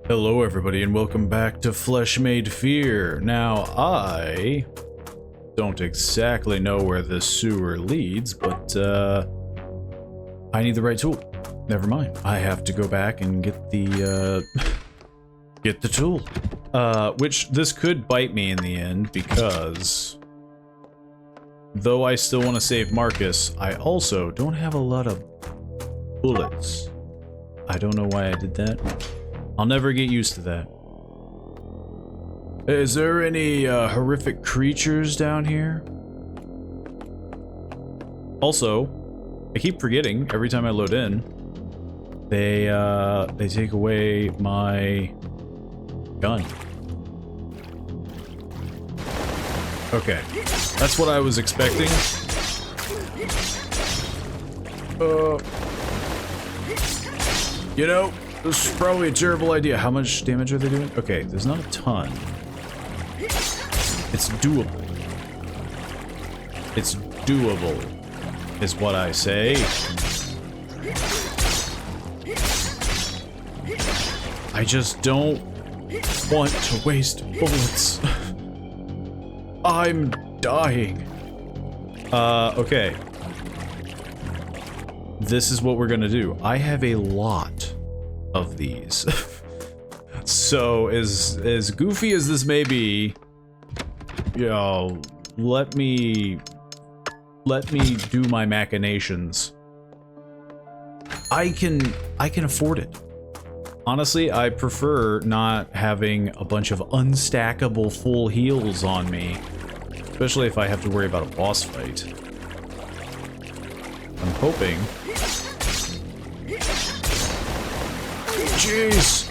Hello everybody and welcome back to Flesh Made Fear. Now I don't exactly know where this sewer leads, but I need the right tool. Never mind. I have to go back and get the get the tool. Which this could bite me in the end because though I still want to save Marcus, I also don't have a lot of bullets. I don't know why I did that. I'll never get used to that. Is there any horrific creatures down here? Also, I keep forgetting every time I load in. They take away my gun. Okay, that's what I was expecting. You know, this is probably a terrible idea. How much damage are they doing? Okay, there's not a ton. It's doable. It's doable, is what I say. I just don't want to waste bullets. I'm dying. Okay. This is what we're gonna do. I have a lot of these. So as goofy as this may be, you know, let me do my machinations. I can afford it. Honestly, I prefer not having a bunch of unstackable full heals on me, especially if I have to worry about a boss fight. I'm hoping. Jeez!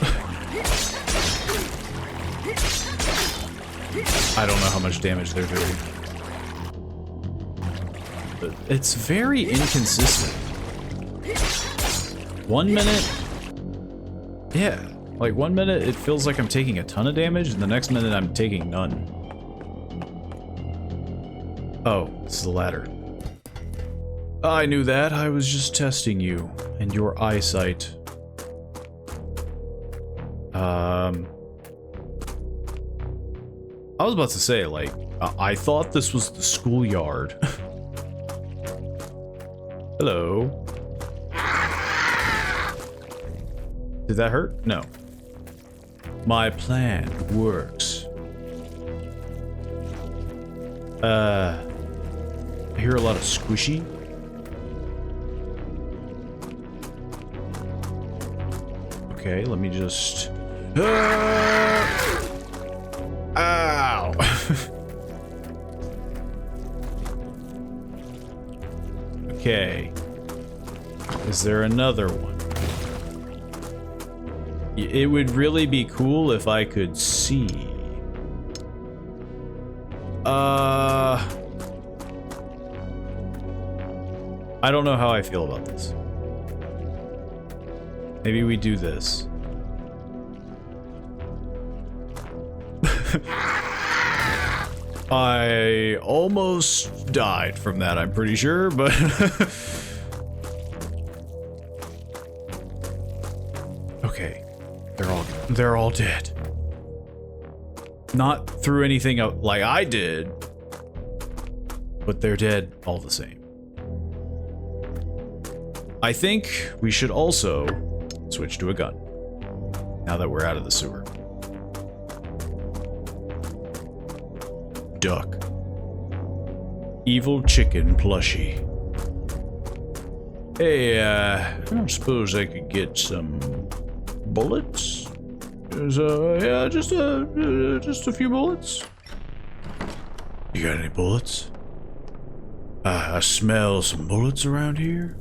I don't know how much damage they're doing. But it's very inconsistent. 1 minute... Yeah, like 1 minute it feels like I'm taking a ton of damage, and the next minute I'm taking none. Oh, it's the ladder. I knew that. I was just testing you and your eyesight. I was about to say, like, I thought this was the schoolyard. Hello. Did that hurt? No. My plan works. I hear a lot of squishy. Okay, let me just... Ow! Okay. Is there another one? It would really be cool if I could see. I don't know how I feel about this. Maybe we do this. I almost died from that, I'm pretty sure, but... Okay. They're all dead. Not through anything like I did, but they're dead all the same. I think we should also switch to a gun now that we're out of the sewer. Duck. Evil chicken plushie. Hey, I don't suppose I could get some bullets? Yeah, just a few bullets. You got any bullets? I smell some bullets around here.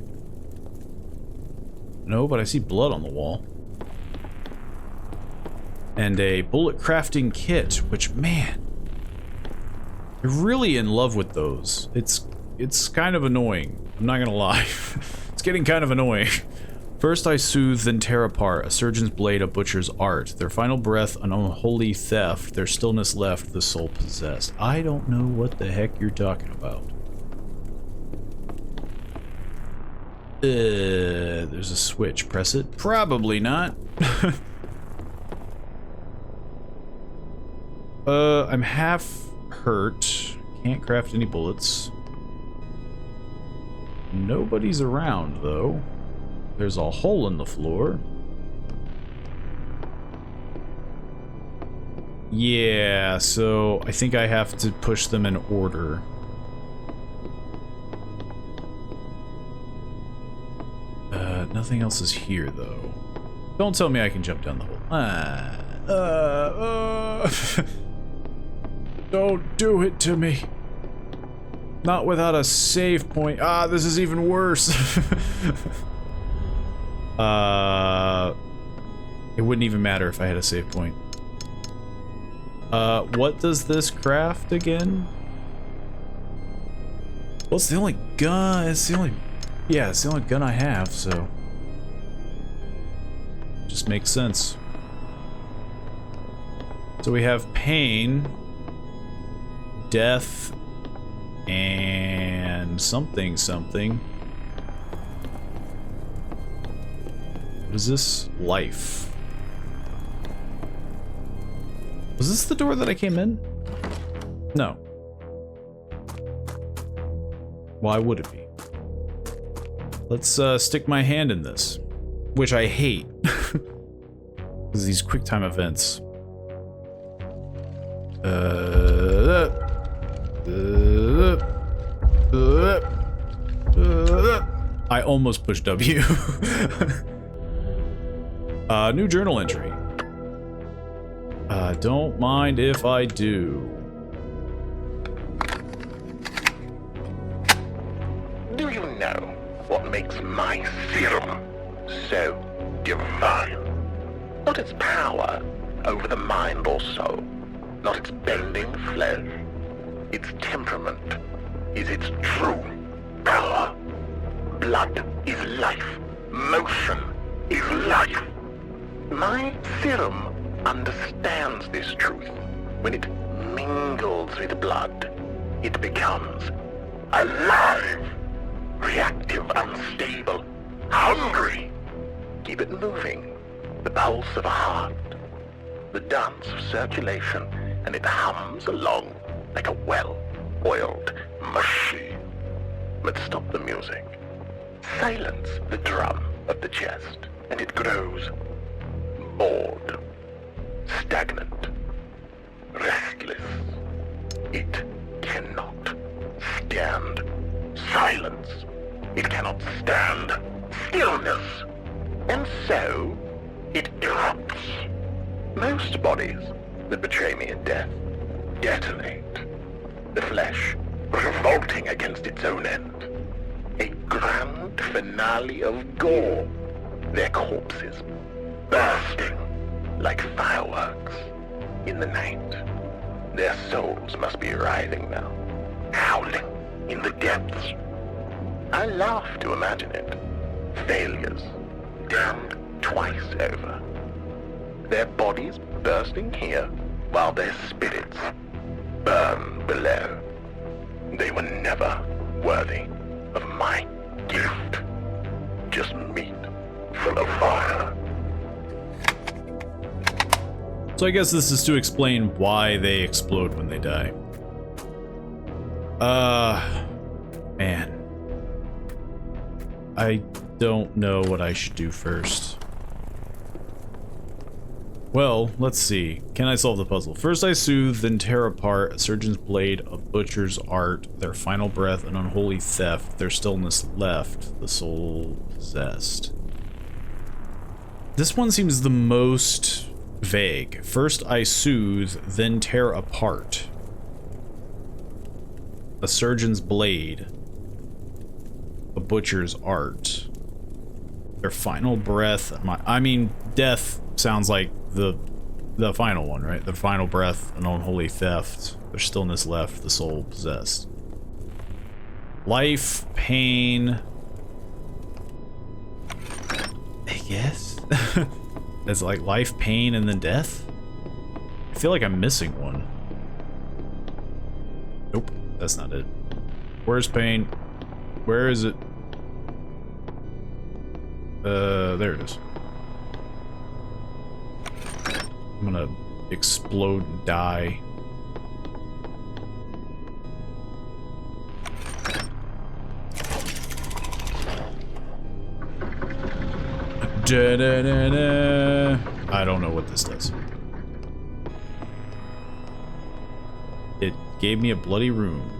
No, but I see blood on the wall. And a bullet crafting kit, which, man, you're really in love with those. It's kind of annoying. I'm not gonna lie. It's getting kind of annoying. First I soothe, then tear apart. A surgeon's blade, a butcher's art. Their final breath, an unholy theft. Their stillness left, the soul possessed. I don't know what the heck you're talking about. There's a switch. Press it? Probably not. I'm half hurt. Can't craft any bullets. Nobody's around, though. There's a hole in the floor. Yeah, so I think I have to push them in order. Nothing else is here, though. Don't tell me I can jump down the hole. Don't do it to me. Not without a save point. Ah, this is even worse. It wouldn't even matter if I had a save point. What does this craft again? Well, it's the only gun. It's the only... Yeah, it's the only gun I have, so... Just makes sense. So we have pain, death, and something. What is this? Life. Was this the door that I came in? No. Why would it be? Let's stick my hand in this, which I hate. Because these quick time events. I almost pushed W. New journal entry. Don't mind if I do. Do you know what makes my serum so divine? Not its power over the mind or soul, not its bending flesh. Its temperament is its true power. Blood is life. Motion is life. My serum understands this truth. When it mingles with blood, it becomes alive, reactive, unstable, hungry. Keep it moving. The pulse of a heart, the dance of circulation, and it hums along like a well-oiled machine. But stop the music. Silence the drum of the chest, and it grows bored, stagnant, restless. It cannot stand silence. It cannot stand stillness. And so, it erupts. Most bodies that betray me in death detonate. The flesh revolting against its own end. A grand finale of gore. Their corpses bursting like fireworks in the night. Their souls must be writhing now, howling in the depths. I laugh to imagine it. Failures, damned twice over. Their bodies bursting here, while their spirits burn below. They were never worthy of my gift. Just meat full of fire. So I guess this is to explain why they explode when they die. Man. I don't know what I should do first. Well, let's see. Can I solve the puzzle? First I soothe, then tear apart, a surgeon's blade, a butcher's art, their final breath, an unholy theft, their stillness left, the soul possessed. This one seems the most vague. First I soothe, then tear apart. A surgeon's blade, a butcher's art, their final breath, I mean, death sounds like the final one, right? The final breath, an unholy theft, their stillness left, the soul possessed. Life, pain, I guess. It's like life, pain, and then death? I feel like I'm missing one. Nope, that's not it. Where's pain? Where is it? There it is. I'm gonna explode and die. Da-da-da-da. I don't know what this does. It gave me a bloody room.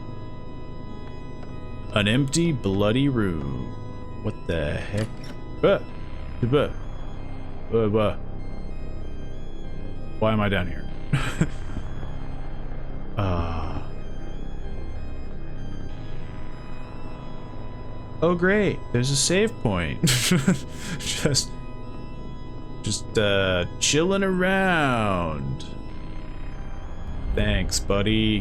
An empty, bloody room. What the heck? Why am I down here? Oh great, there's a save point. just chilling around. Thanks, buddy.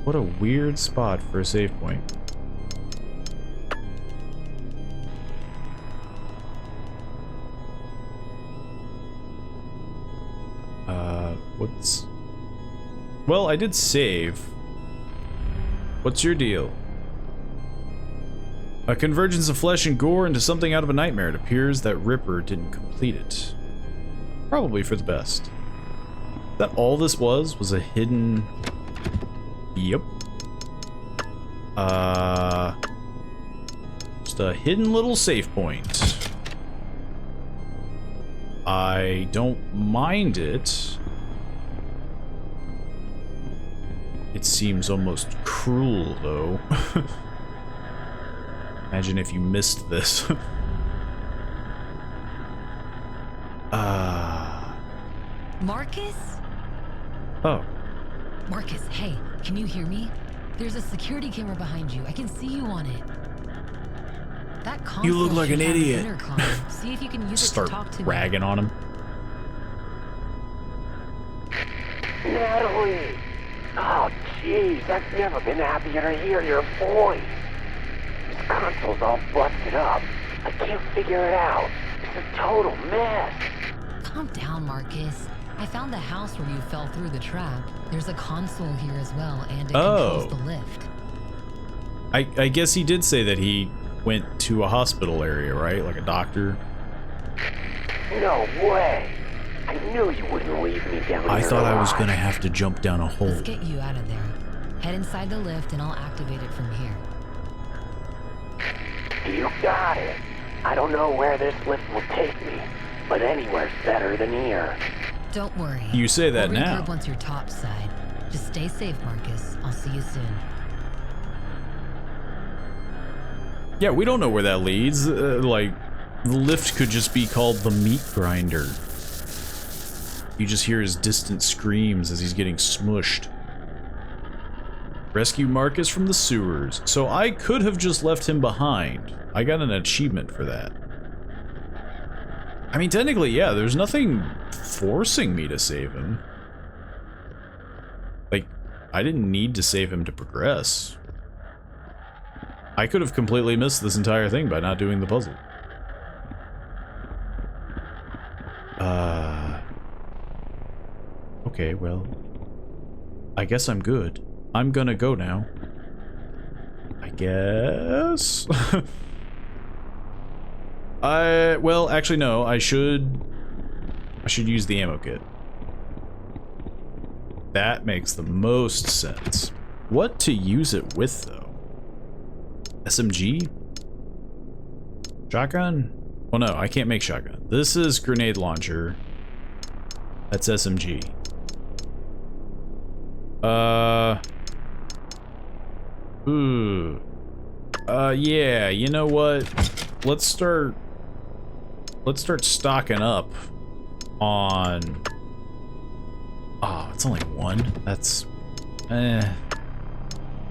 What a weird spot for a save point. What's... Well, I did save. What's your deal? A convergence of flesh and gore into something out of a nightmare. It appears that Ripper didn't complete it. Probably for the best. That all this was a hidden... Yep. Just a hidden little save point. I don't mind it. It seems almost cruel, though. Imagine if you missed this. Marcus? Oh. Marcus, hey, can you hear me? There's a security camera behind you. I can see you on it. That console You look like should an have idiot. intercom. See if you can use Start it to talk to ragging on him. Natalie! Oh, jeez, I've never been happier to hear your voice. This console's all busted up. I can't figure it out. It's a total mess. Calm down, Marcus. I found the house where you fell through the trap. There's a console here as well, and it controls the lift. I guess he did say that he went to a hospital area, right? Like a doctor. No way. I knew you wouldn't leave me down here. I thought I was alive. gonna have to jump down a hole. Let's get you out of there. Head inside the lift and I'll activate it from here. You got it. I don't know where this lift will take me, but anywhere's better than here. Don't worry. You say that we'll now. regroup once you're topside. Just stay safe, Marcus. I'll see you soon. Yeah, we don't know where that leads. Like, the lift could just be called the meat grinder. You just hear his distant screams as he's getting smushed. Rescue Marcus from the sewers. So I could have just left him behind. I got an achievement for that. I mean, technically, yeah, there's nothing forcing me to save him. Like, I didn't need to save him to progress. I could have completely missed this entire thing by not doing the puzzle. Okay, well, I guess I'm good. I'm gonna go now. I guess? Well, actually no, I should use the ammo kit. That makes the most sense. What to use it with, though? SMG? Shotgun? Well, no, I can't make shotgun. This is grenade launcher. That's SMG. Yeah, you know what? Let's start stocking up on... Oh, it's only one? That's... I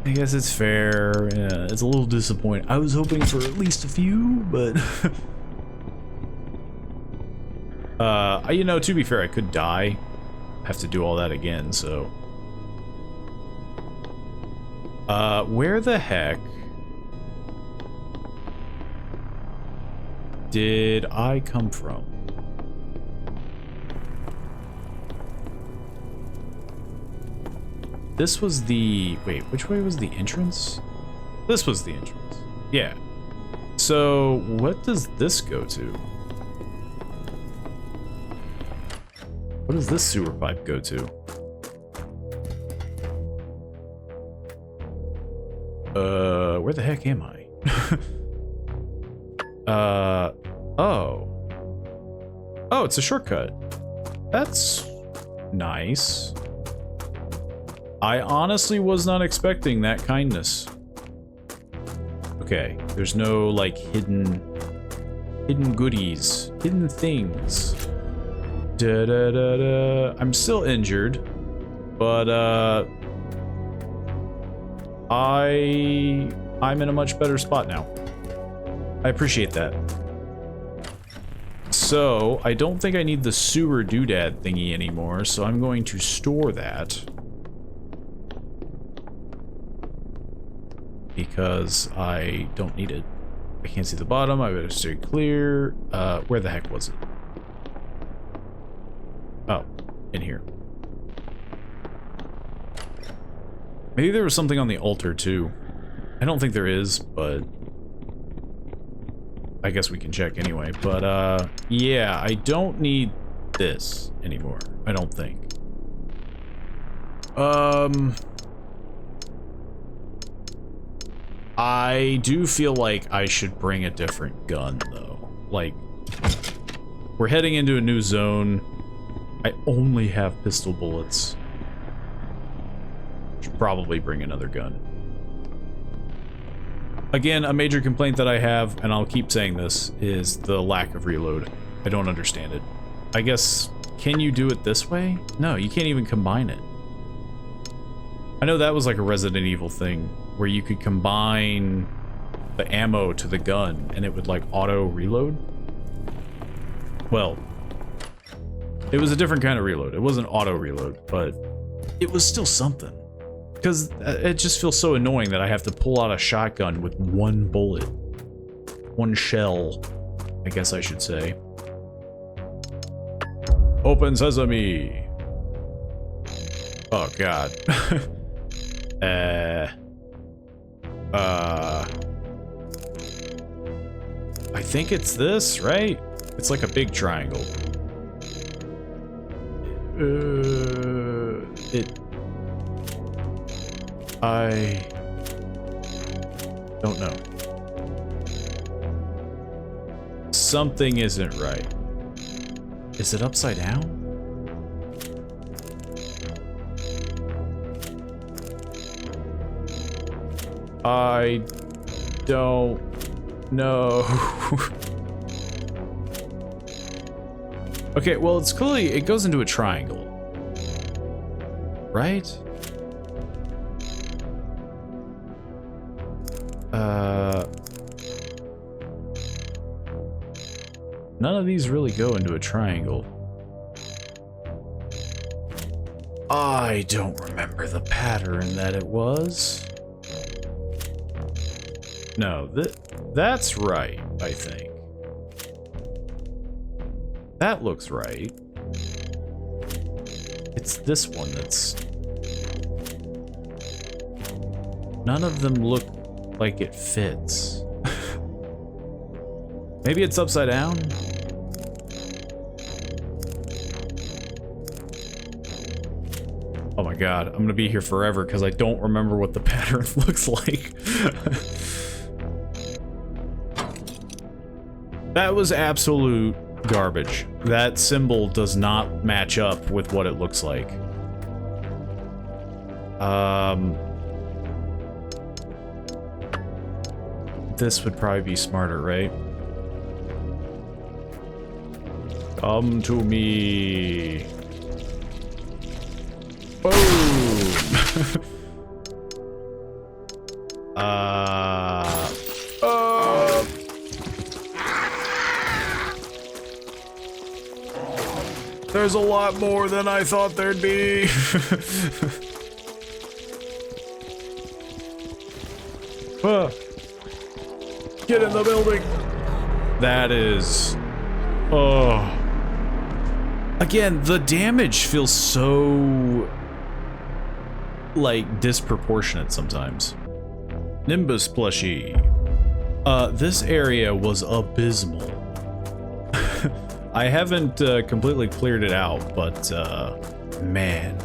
guess it's fair. Yeah, it's a little disappointing. I was hoping for at least a few, but... you know, to be fair, I could die. Have to do all that again, so... where the heck did I come from? This was the... Wait, which way was the entrance? This was the entrance. Yeah. So, what does this go to? What does this sewer pipe go to? Where the heck am I? Oh. Oh, it's a shortcut. That's nice. I honestly was not expecting that kindness. Okay, there's no, like, hidden goodies, hidden things. Da-da-da-da. I'm still injured, but, I'm in a much better spot now. I appreciate that. So, I don't think I need the sewer doodad thingy anymore, so I'm going to store that. Because I don't need it. I can't see the bottom, I better stay clear. Where the heck was it? Oh, in here. Maybe there was something on the altar too. I don't think there is, but I guess we can check anyway. But yeah, I don't need this anymore, I don't think. I do feel like I should bring a different gun though. Like, we're heading into a new zone. I only have pistol bullets. Should probably bring another gun. Again, a major complaint that I have, and I'll keep saying this, is the lack of reload. I don't understand it. I guess, can you do it this way? No, you can't even combine it. I know that was like a Resident Evil thing, where you could combine the ammo to the gun, and it would like auto reload. Well, it was a different kind of reload. It wasn't auto reload, but it was still something. Because it just feels so annoying that I have to pull out a shotgun with one bullet. One shell, I guess I should say. Open sesame! Oh god. I think it's this, right? It's like a big triangle. I don't know. Something isn't right. Is it upside down? I don't know. Okay, well, it's clearly, it goes into a triangle. Right? None of these really go into a triangle. I don't remember the pattern that it was. No, that's right, I think. That looks right. It's this one that's... None of them look like it fits. Maybe it's upside down? Oh my god, I'm gonna be here forever because I don't remember what the pattern looks like. That was absolute garbage. That symbol does not match up with what it looks like. This would probably be smarter, right? Come to me. Boom. There's a lot more than I thought there'd be. Get in the building. That is... Oh. Again, the damage feels so... like, disproportionate sometimes. Nimbus plushie. This area was abysmal. I haven't completely cleared it out, but man,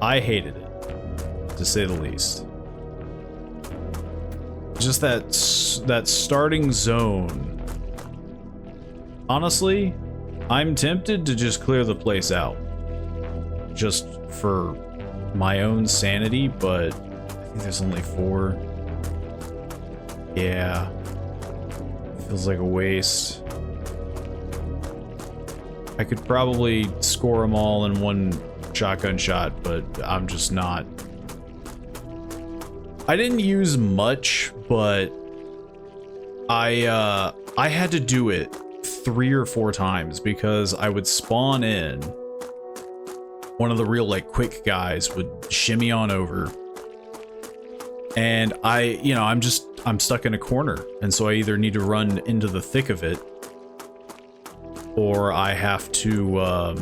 I hated it, to say the least. Just that starting zone. Honestly, I'm tempted to just clear the place out. Just for my own sanity, but I think there's only 4. Yeah. Feels like a waste. I could probably score them all in one shotgun shot, but I'm just not. I didn't use much, but I had to do it 3 or 4 times because I would spawn in. One of the real like quick guys would shimmy on over, and I'm stuck in a corner, and so I either need to run into the thick of it, or I have to. Oh,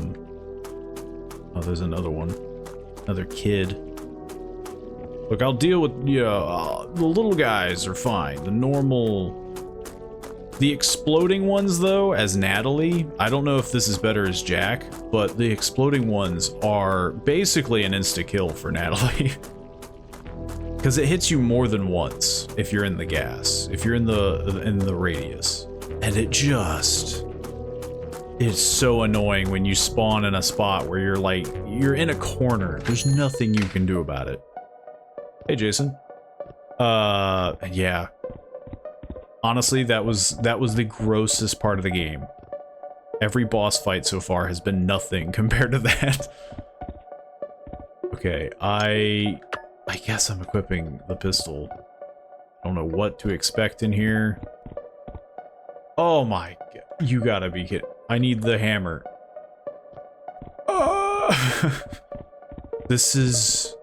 there's another one, another kid. Look, I'll deal with the little guys are fine. The normal. The exploding ones, though, as Natalie, I don't know if this is better as Jack, but the exploding ones are basically an insta-kill for Natalie. Because it hits you more than once if you're in the gas, if you're in the radius. And it's so annoying when you spawn in a spot where you're in a corner. There's nothing you can do about it. Hey, Jason. Yeah. Honestly, that was the grossest part of the game. Every boss fight so far has been nothing compared to that. Okay, I guess I'm equipping the pistol. I don't know what to expect in here. Oh my god, you gotta be kidding. I need the hammer. This is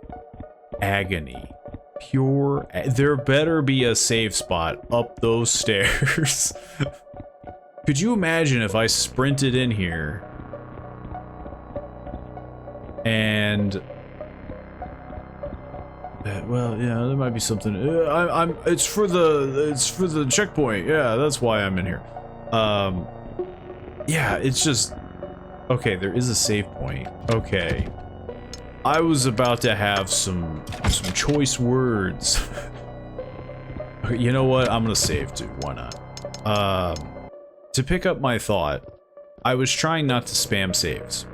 agony. Pure. There better be a save spot up those stairs. Could you imagine if I sprinted in here and well, yeah, there might be something. It's for the checkpoint. Yeah, that's why I'm in here. Yeah, it's just okay. There is a save point. Okay. I was about to have some choice words. You know what? I'm gonna save too. Why not? To pick up my thought, I was trying not to spam saves,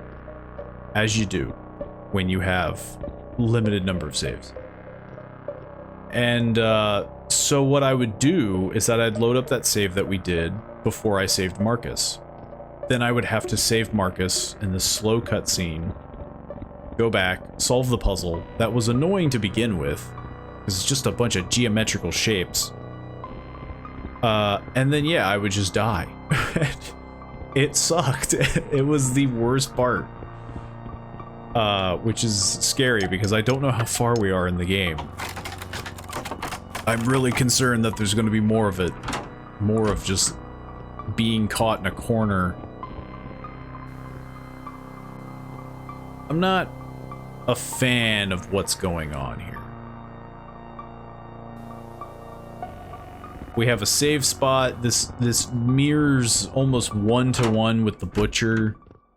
as you do when you have limited number of saves. And so what I would do is that I'd load up that save that we did before I saved Marcus. Then I would have to save Marcus in the slow cutscene. Go back, solve the puzzle. That was annoying to begin with, because it's just a bunch of geometrical shapes. And then, yeah, I would just die. It sucked. It was the worst part. Which is scary, because I don't know how far we are in the game. I'm really concerned that there's going to be more of it. More of just being caught in a corner. I'm not a fan of what's going on here. We have a save spot. This mirrors almost 1-to-1 with the butcher,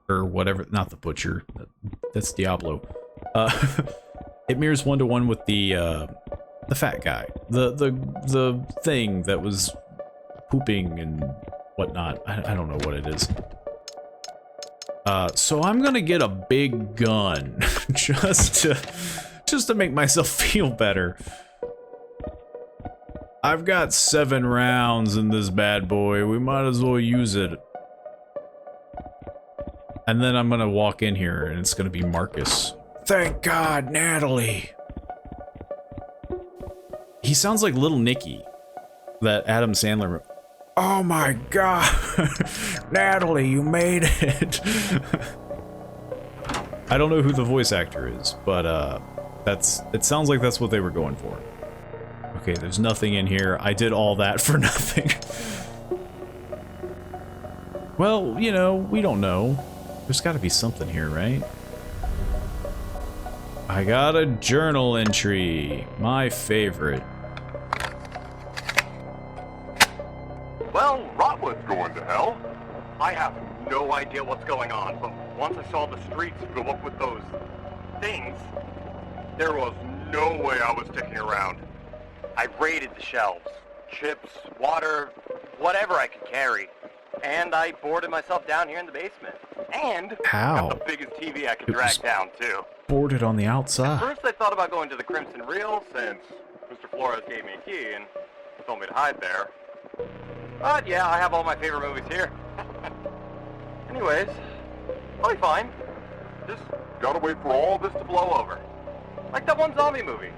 or whatever. Not the butcher. That's Diablo. It mirrors 1-to-1 with the fat guy. The thing that was pooping and whatnot. I don't know what it is. So I'm gonna get a big gun just to make myself feel better. I've got 7 rounds in this bad boy. We might as well use it. And then I'm gonna walk in here and it's gonna be Marcus. Thank God, Natalie. He sounds like Little Nicky, that Adam Sandler. Oh my god, Natalie, you made it. I don't know who the voice actor is, but it sounds like that's what they were going for. Okay, there's nothing in here. I did all that for nothing. Well, you know, we don't know. There's got to be something here, right? I got a journal entry, my favorite. Well, Rotwood's going to hell. I have no idea what's going on, but once I saw the streets fill up with those things, there was no way I was sticking around. I raided the shelves, chips, water, whatever I could carry. And I boarded myself down here in the basement. And How? got the biggest TV I could drag down, too. Boarded on the outside. First, I thought about going to the Crimson Reel, since Mr. Flores gave me a key and told me to hide there. But yeah, I have all my favorite movies here. Anyways, I'll be fine. Just gotta wait for all this to blow over. Like that one zombie movie.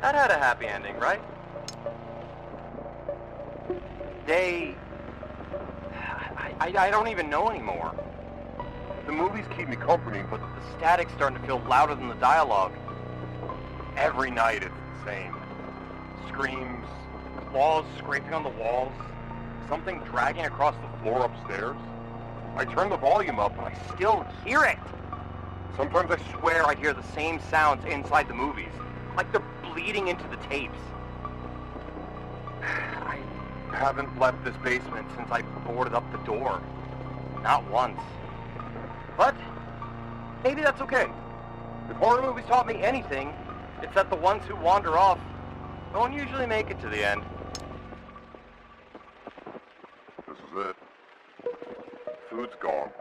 That had a happy ending, right? I don't even know anymore. The movies keep me company, but the static's starting to feel louder than the dialogue. Every night it's the same. Screams, claws scraping on the walls, something dragging across the floor upstairs. I turn the volume up and I still hear it. Sometimes I swear I hear the same sounds inside the movies, like they're bleeding into the tapes. I haven't left this basement since I boarded up the door. Not once. But maybe that's okay. If horror movies taught me anything, it's that the ones who wander off don't usually make it to the end. This is it. Food's gone.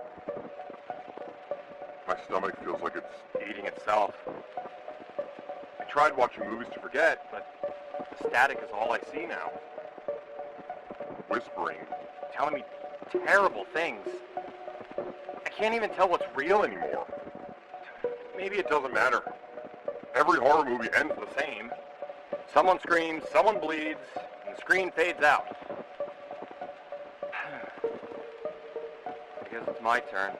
My stomach feels like it's eating itself. I tried watching movies to forget, but the static is all I see now. Whispering, telling me terrible things. I can't even tell what's real anymore. Maybe it doesn't matter. Every horror movie ends the same. Someone screams, someone bleeds, and the screen fades out. I guess it's my turn.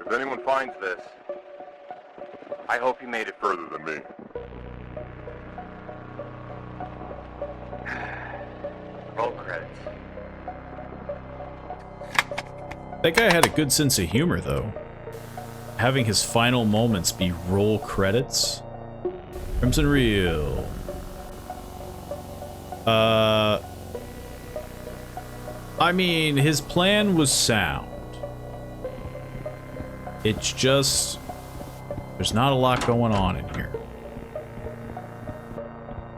If anyone finds this, I hope he made it further than me. Roll credits. That guy had a good sense of humor, though. Having his final moments be roll credits. Crimson Reel. I mean, his plan was sound. It's just, there's not a lot going on in here.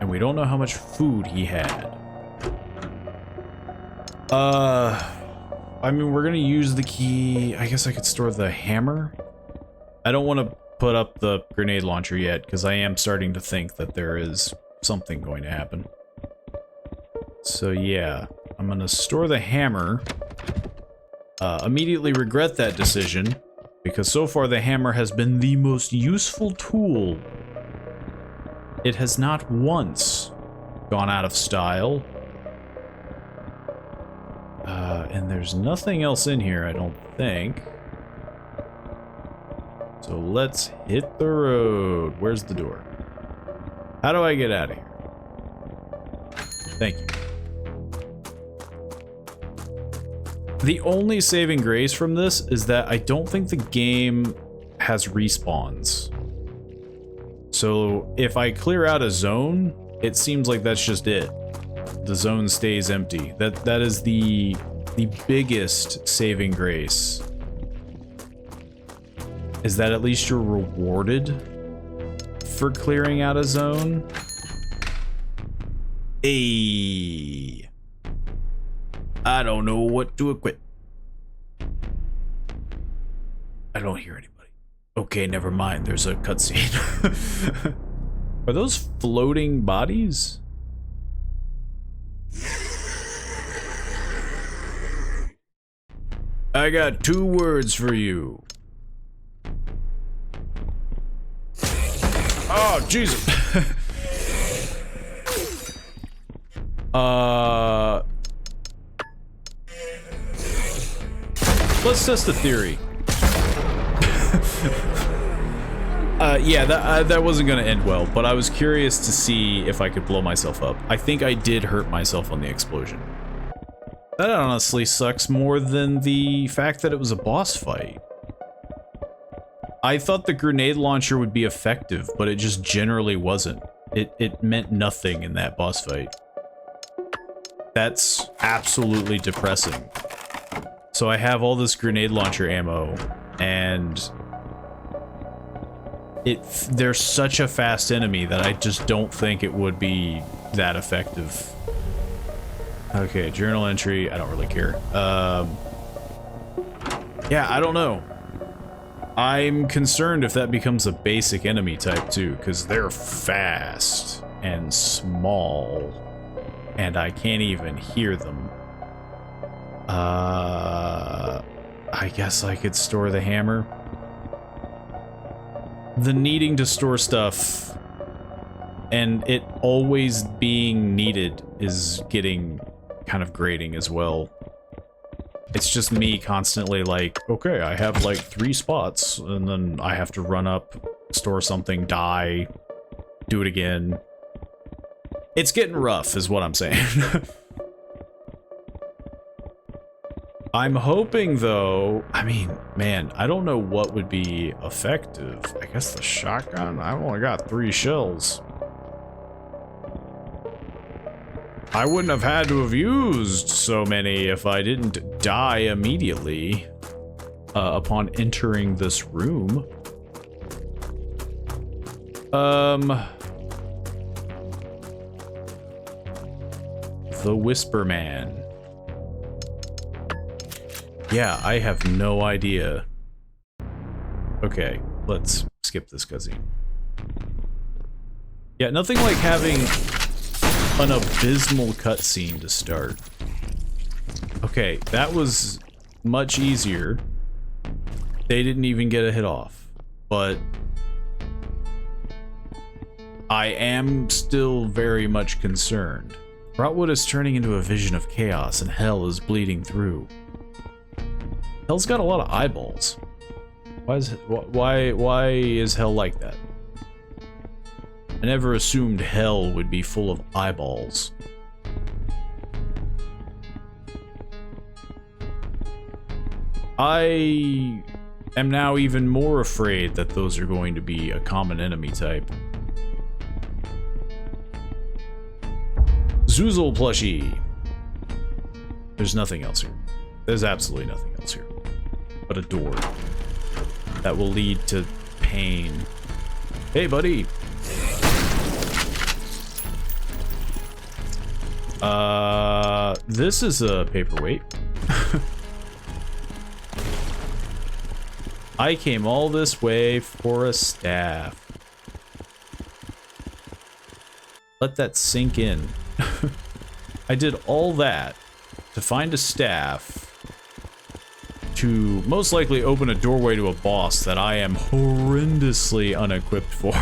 And we don't know how much food he had. I mean, we're gonna use the key. I guess I could store the hammer. I don't want to put up the grenade launcher yet, because I am starting to think that there is something going to happen. So yeah, I'm gonna store the hammer. Immediately regret that decision, because so far the hammer has been the most useful tool. It has not once gone out of style. And there's nothing else in here, I don't think. So let's hit the road. Where's the door? How do I get out of here? Thank you. The only saving grace from this is that I don't think the game has respawns. So if I clear out a zone, it seems like that's just it. The zone stays empty. That is the biggest saving grace. Is that at least you're rewarded for clearing out a zone? Hey, I don't know what to equip. I don't hear anybody. Okay, never mind. There's a cutscene. Are those floating bodies? I got 2 words for you. Oh, Jesus. Let's test the theory. Yeah, that wasn't gonna end well, but I was curious to see if I could blow myself up. I think I did hurt myself on the explosion. That honestly sucks more than the fact that it was a boss fight. I thought the grenade launcher would be effective, but it just generally wasn't. It meant nothing in that boss fight. That's absolutely depressing. So I have all this grenade launcher ammo, and they're such a fast enemy that I just don't think it would be that effective. Okay, journal entry. I don't really care. Yeah, I don't know. I'm concerned if that becomes a basic enemy type too, because they're fast and small, and I can't even hear them. I guess I could store the hammer. The needing to store stuff and it always being needed is getting kind of grating as well. It's just me constantly like, okay, I have like 3 spots, and then I have to run up, store something, die, do it again. It's getting rough, is what I'm saying. I'm hoping, though, I mean, man, I don't know what would be effective. I guess the shotgun? I've only got 3 shells. I wouldn't have had to have used so many if I didn't die immediately upon entering this room. The Whisper Man. Yeah, I have no idea. Okay, let's skip this cutscene. Yeah, nothing like having an abysmal cutscene to start. Okay, that was much easier. They didn't even get a hit off, but I am still very much concerned. Rotwood is turning into a vision of chaos and hell is bleeding through. Hell's got a lot of eyeballs. Why is hell like that? I never assumed hell would be full of eyeballs. I am now even more afraid that those are going to be a common enemy type. Zoozle plushie. There's nothing else here. There's absolutely nothing else here. But a door that will lead to pain. Hey, buddy. This is a paperweight. I came all this way for a staff. Let that sink in. I did all that to find a staff to most likely open a doorway to a boss that I am horrendously unequipped for.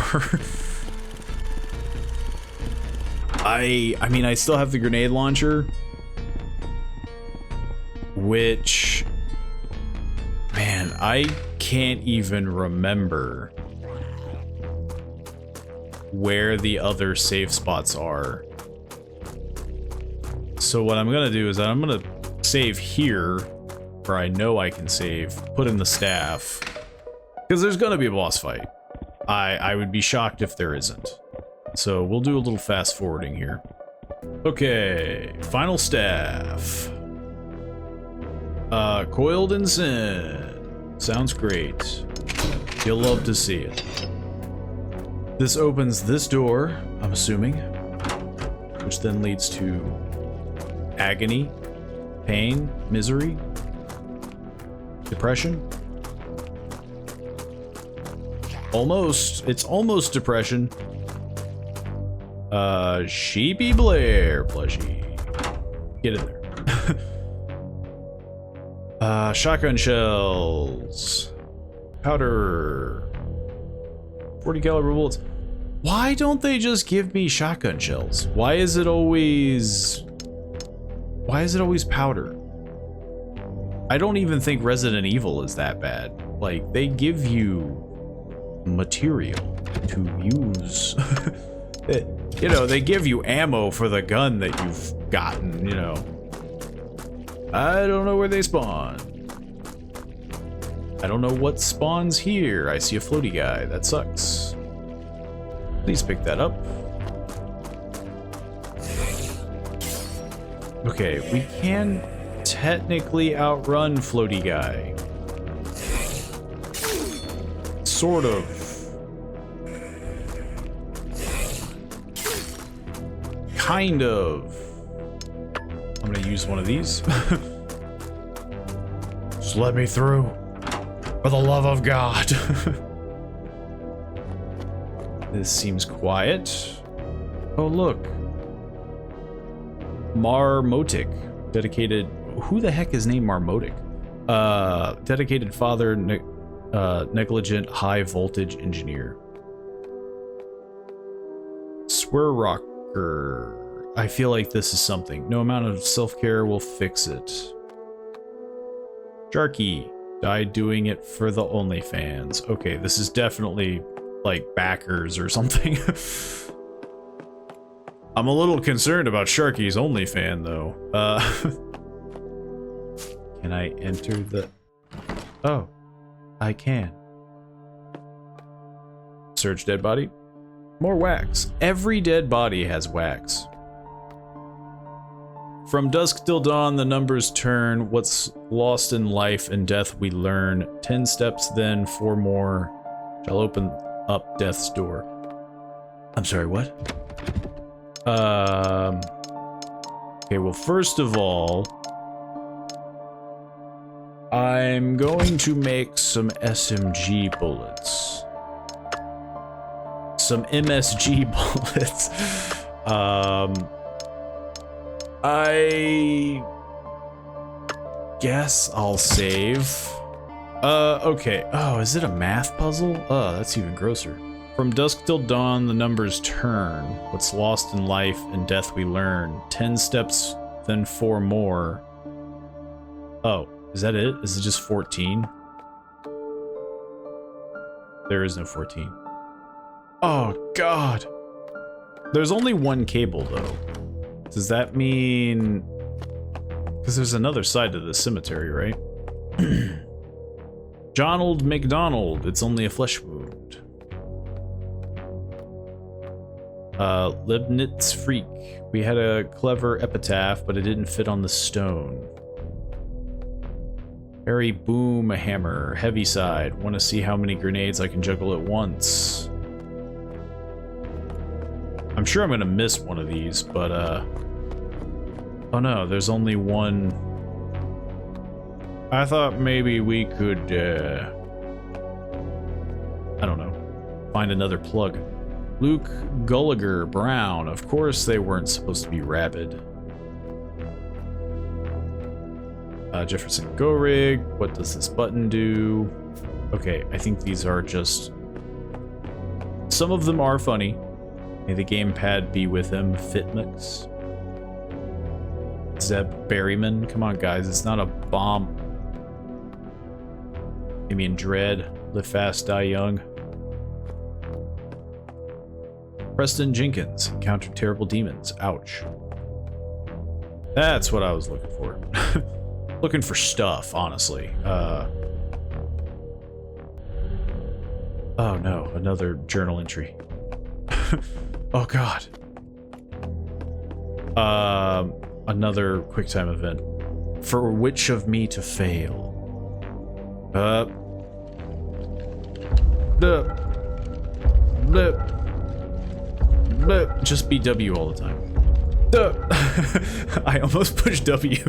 I mean, I still have the grenade launcher, which, man, I can't even remember where the other safe spots are. So what I'm gonna do is I'm gonna save here, where I know I can save, put in the staff, because there's gonna be a boss fight. I would be shocked if there isn't. So we'll do a little fast forwarding here. Okay, final staff. Coiled in Sin. Sounds great. You'll love to see it. This opens this door, I'm assuming, which then leads to agony, pain, misery, depression. Almost. It's almost depression. Sheepy Blair plushie. Get in there. Shotgun shells. Powder. 40 caliber bullets. Why don't they just give me shotgun shells? Why is it always powder? I don't even think Resident Evil is that bad. Like, they give you material to use. You know, they give you ammo for the gun that you've gotten, you know. I don't know where they spawn. I don't know what spawns here. I see a floaty guy. That sucks. Please pick that up. Okay, we can technically outrun floaty guy. Sort of. kind of. I'm gonna use one of these. Just let me through. For the love of God. This seems quiet. Oh, look. Marmotic. Dedicated. Who the heck is named Marmotic? Dedicated father, negligent high voltage engineer. Swear rocker. I feel like this is something. No amount of self-care will fix it. Sharky. Died doing it for the OnlyFans. Okay, this is definitely like backers or something. I'm a little concerned about Sharky's OnlyFan though. Can I enter the... Oh, I can. Search dead body. More wax. Every dead body has wax. From dusk till dawn, the numbers turn. What's lost in life and death we learn. 10 steps, then 4 more. Shall open up death's door. I'm sorry, what? Okay, well, first of all, I'm going to make some SMG bullets. Some MSG bullets. I guess I'll save. Okay. Oh, is it a math puzzle? Oh, that's even grosser. From dusk till dawn, the numbers turn. What's lost in life and death we learn. 10 steps, then 4 more. Oh, is that it? Is it just 14? There is no 14. Oh, God. There's only one cable, though. Does that mean... Because there's another side to the cemetery, right? Jonald McDonald. It's only a flesh wound. Leibniz Freak. We had a clever epitaph, but it didn't fit on the stone. Harry Boom Hammer. Heaviside. Want to see how many grenades I can juggle at once. I'm sure I'm gonna miss one of these, but oh no, there's only one. I thought maybe we could I don't know, find another plug. Luke Gulliger Brown. Of course they weren't supposed to be rabid. Jefferson Gorig. What does this button do? Okay, I think these are just... Some of them are funny. May the gamepad be with him. Fitmix. Zeb Berryman. Come on, guys. It's not a bomb. Damien Dread. Live fast, die young. Preston Jenkins. Encounter terrible demons. Ouch. That's what I was looking for. Looking for stuff, honestly. Oh no, another journal entry. Oh god. Another QuickTime event. For which of me to fail? Just be W all the time. I almost pushed W.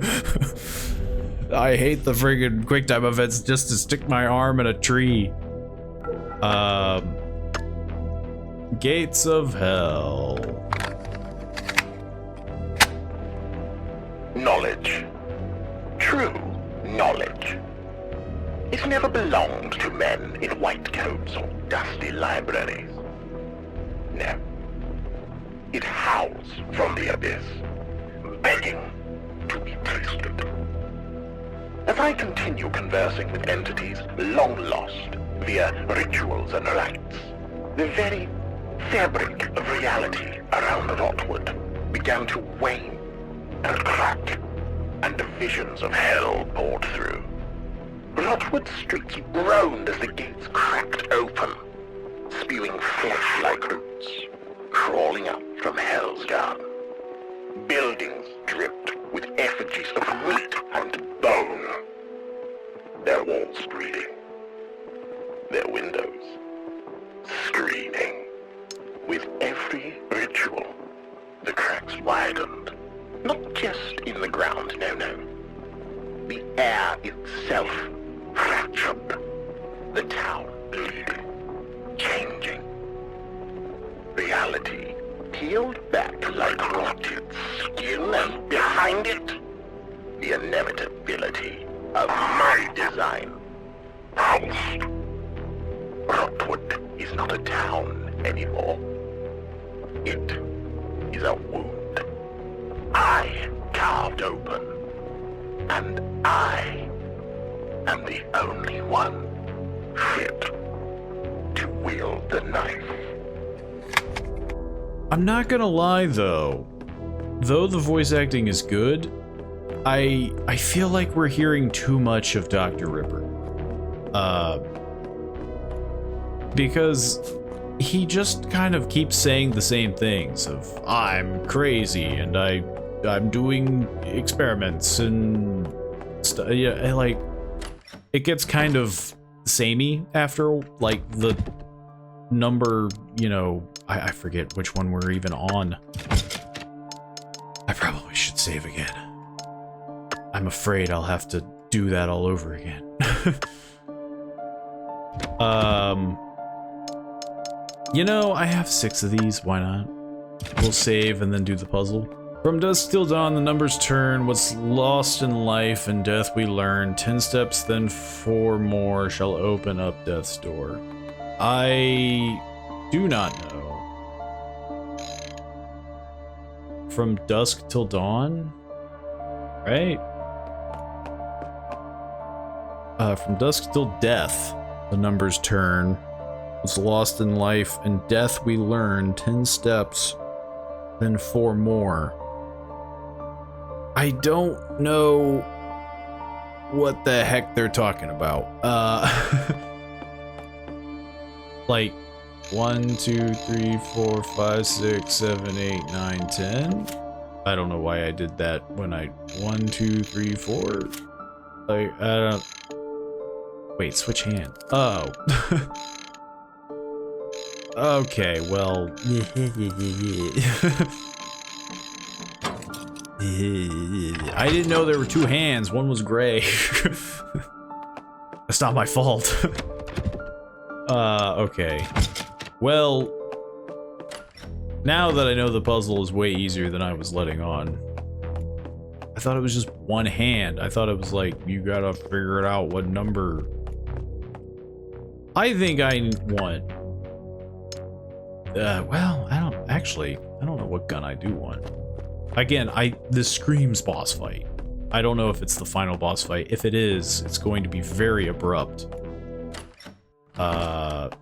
I hate the friggin' QuickTime events just to stick my arm in a tree. Gates of Hell. Knowledge. True knowledge. It never belonged to men in white coats or dusty libraries. No. It howls from the abyss, begging to be tasted. As I continue conversing with entities long lost via rituals and rites, the very fabric of reality around Rotwood began to wane and crack, and the visions of hell poured through. Rotwood streets groaned as the gates cracked open, spewing flesh-like roots, crawling up from hell's garden. Buildings dripped with effigies of meat and bone. Their walls bleeding. Their windows screaming. With every ritual, the cracks widened. air itself fractured, the town bleeding, changing. Reality peeled back like rotted skin, and behind it, the inevitability of my design. Housed. Rockwood is not a town anymore. It is a wound I carved open, and I am the only one fit to wield the knife. I'm not gonna lie though the voice acting is good, I feel like we're hearing too much of Dr. Ripper. Because he just kind of keeps saying the same things of, I'm crazy and I'm doing experiments and stuff. Yeah, like, it gets kind of samey after, like, the number, you know, I forget which one we're even on. I probably should save again. I'm afraid I'll have to do that all over again. You know, I have 6 of these, why not? We'll save and then do the puzzle. From dusk till dawn, the numbers turn. What's lost in life and death we learn. 10 steps, then 4 more shall open up death's door. I do not know. From dusk till dawn? Right? From dusk till death, the numbers turn. What's lost in life and death we learn. 10 steps, then 4 more. I don't know what the heck they're talking about. Like 1, 2, 3, 4, 5, 6, 7, 8, 9, 10. I don't know why I did that when I 1, 2, 3, 4. Like I don't. Wait, switch hand. Oh. Okay, well. I didn't know there were 2 hands. One was gray. That's not my fault. Okay. Well, now that I know the puzzle is way easier than I was letting on. I thought it was just 1 hand. I thought it was like, you gotta figure it out what number. I think I want... well, I don't know what gun I do want. Again, this screams boss fight. I don't know if it's the final boss fight. If it is, it's going to be very abrupt. But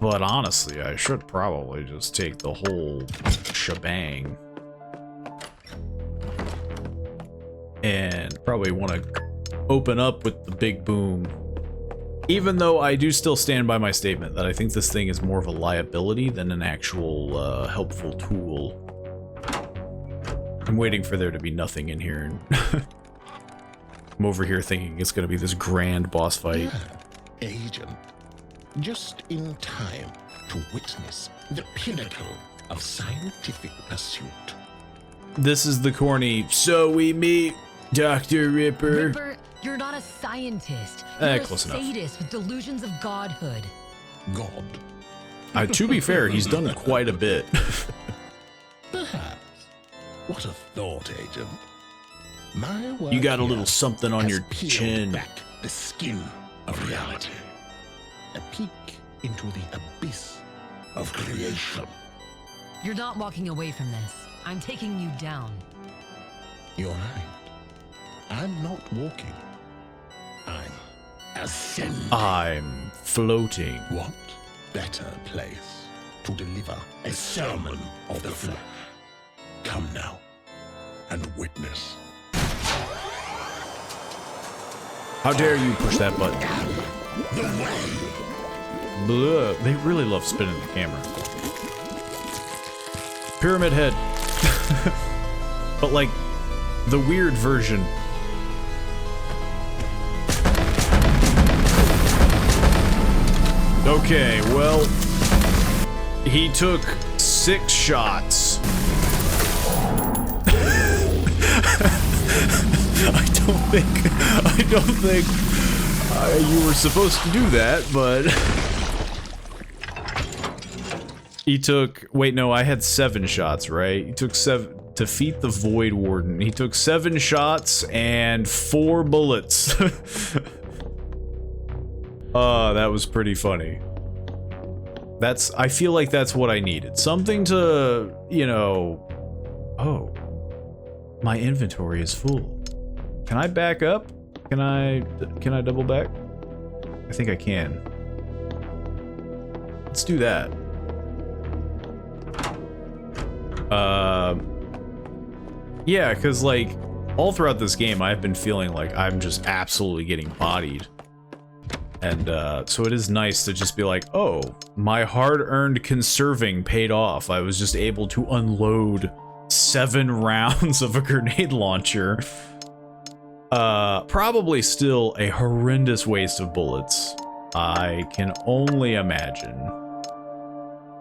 honestly, I should probably just take the whole shebang. And probably want to open up with the big boom. Even though I do still stand by my statement that I think this thing is more of a liability than an actual helpful tool. I'm waiting for there to be nothing in here. And I'm over here thinking it's going to be this grand boss fight. Yeah, agent. Just in time to witness the pinnacle of scientific pursuit. This is the corny, so we meet Dr. Ripper. Ripper, you're not a scientist. You're a Close enough. sadist with delusions of godhood. God. To be fair, he's done quite a bit. Perhaps. What a thought, agent. My work You got a little here something on has your peeled chin. back the skin of reality. A peek into the abyss of creation. You're not walking away from this. I'm taking you down. You're right. I'm not walking. I'm ascending. I'm floating. What better place to deliver a sermon of the flesh? Come now and witness. How dare you push that button? The way. Blah. They really love spinning the camera. Pyramid head. But like the weird version. Okay, well, he took 6 shots. I don't think you were supposed to do that, but he took, wait, no, I had 7 shots, right? He took 7, defeat the Void Warden. He took 7 shots and 4 bullets. That was pretty funny. I feel like that's what I needed. Something to, you know, oh, my inventory is full. Can I back up? Can I double back? I think I can. Let's do that. Yeah, because like all throughout this game I've been feeling like I'm just absolutely getting bodied. And so it is nice to just be like, oh, my hard-earned conserving paid off. I was just able to unload 7 rounds of a grenade launcher. Probably still a horrendous waste of bullets. I can only imagine.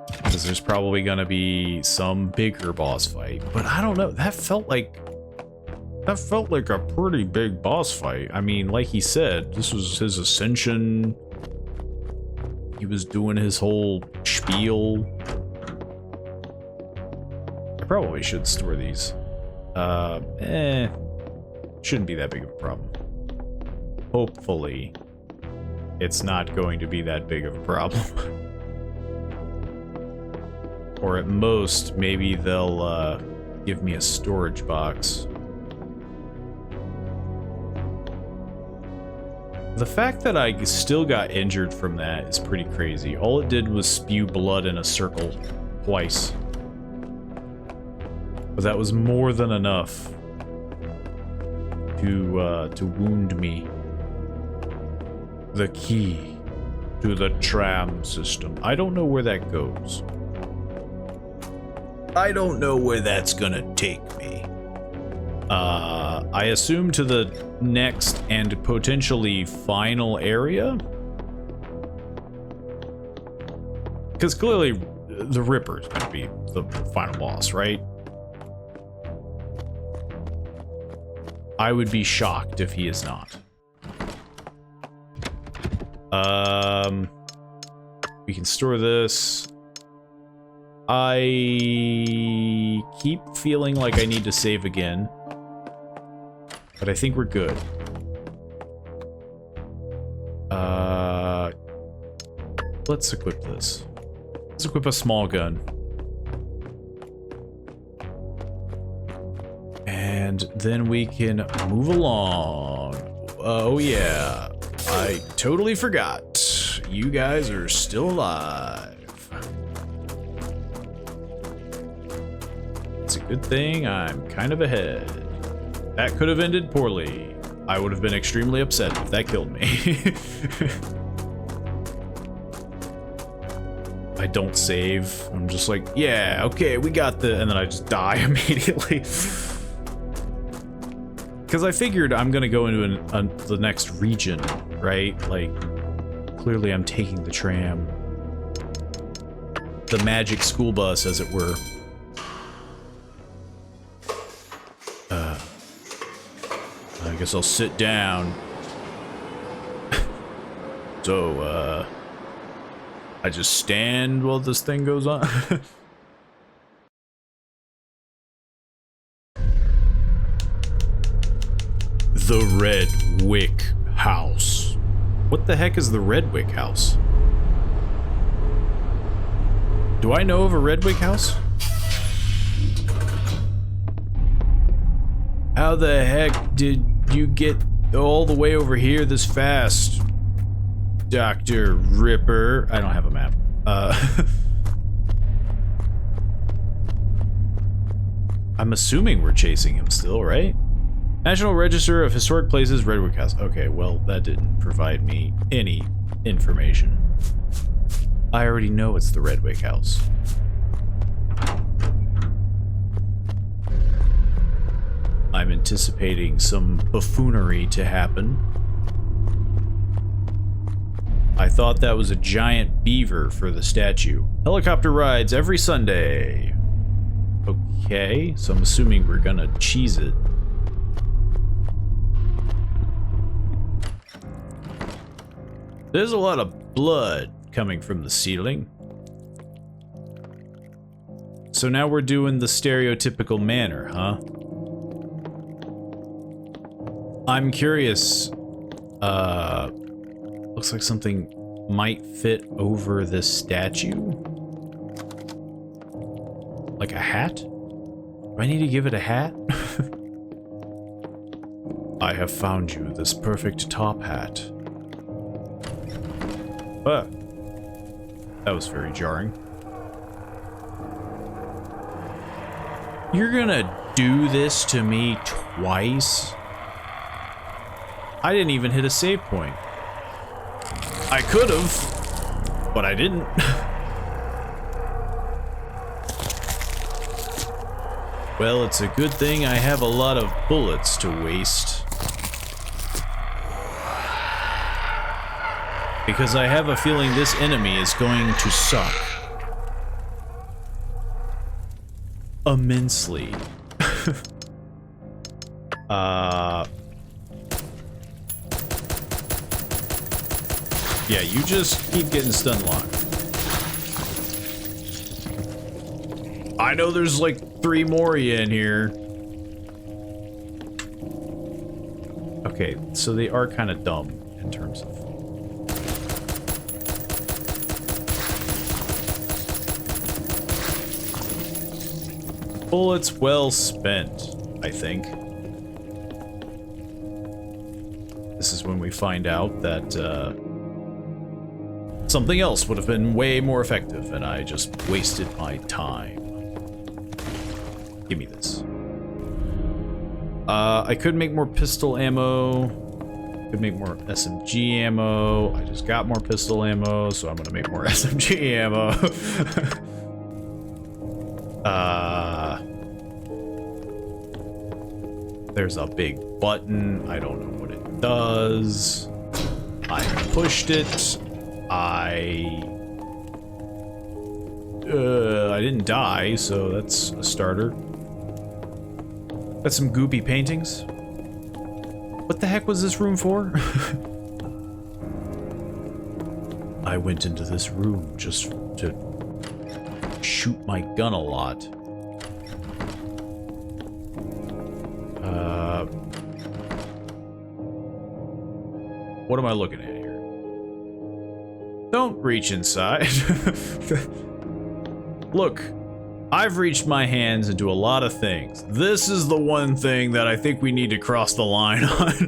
Because there's probably gonna be some bigger boss fight. But I don't know, that felt like a pretty big boss fight. I mean, like he said, this was his ascension. He was doing his whole spiel. I probably should store these. Shouldn't be that big of a problem. Hopefully, it's not going to be that big of a problem. Or at most, maybe they'll give me a storage box. The fact that I still got injured from that is pretty crazy. All it did was spew blood in a circle twice. But that was more than enough to wound me. The key to the tram system. I don't know where that goes. I don't know where that's gonna take me. I assume to the next and potentially final area? Because clearly the Ripper is gonna be the final boss, right? I would be shocked if he is not. We can store this. I keep feeling like I need to save again. But I think we're good. Let's equip this. Let's equip a small gun. And then we can move along. Oh yeah, I totally forgot. You guys are still alive. It's a good thing I'm kind of ahead. That could have ended poorly. I would have been extremely upset if that killed me. I don't save. I'm just like, yeah, okay, we got the... And then I just die immediately. Because I figured I'm going to go into the next region, right? Like, clearly I'm taking the tram. The magic school bus, as it were. I guess I'll sit down. So, I just stand while this thing goes on. The Red Wick House. What the heck is the Red Wick House? Do I know of a Red Wick House? How the heck did you get all the way over here this fast, Dr. Ripper? I don't have a map. I'm assuming we're chasing him still, right? National Register of Historic Places, Red Wick House. Okay, well, that didn't provide me any information. I already know it's the Red Wick House. I'm anticipating some buffoonery to happen. I thought that was a giant beaver for the statue. Helicopter rides every Sunday. Okay, so I'm assuming we're gonna cheese it. There's a lot of blood coming from the ceiling. So now we're doing the stereotypical manner, huh? I'm curious. Looks like something might fit over this statue. Like a hat? Do I need to give it a hat? I have found you this perfect top hat. Ah. That was very jarring. You're gonna do this to me twice? I didn't even hit a save point. I could have, but I didn't. Well, it's a good thing I have a lot of bullets to waste. Because I have a feeling this enemy is going to suck. Immensely. Yeah, you just keep getting stun locked. I know there's like 3 more of you in here. Okay, so they are kind of dumb in terms of... bullets well spent, I think. This is when we find out that something else would have been way more effective, and I just wasted my time. Give me this. I could make more pistol ammo. Could make more SMG ammo. I just got more pistol ammo, so I'm gonna make more SMG ammo. There's a big button. I don't know what it does. I pushed it. I didn't die, so that's a starter. Got some goopy paintings. What the heck was this room for? I went into this room just to shoot my gun a lot. What am I looking at here? Don't reach inside. Look, I've reached my hands into a lot of things. This is the one thing that I think we need to cross the line on.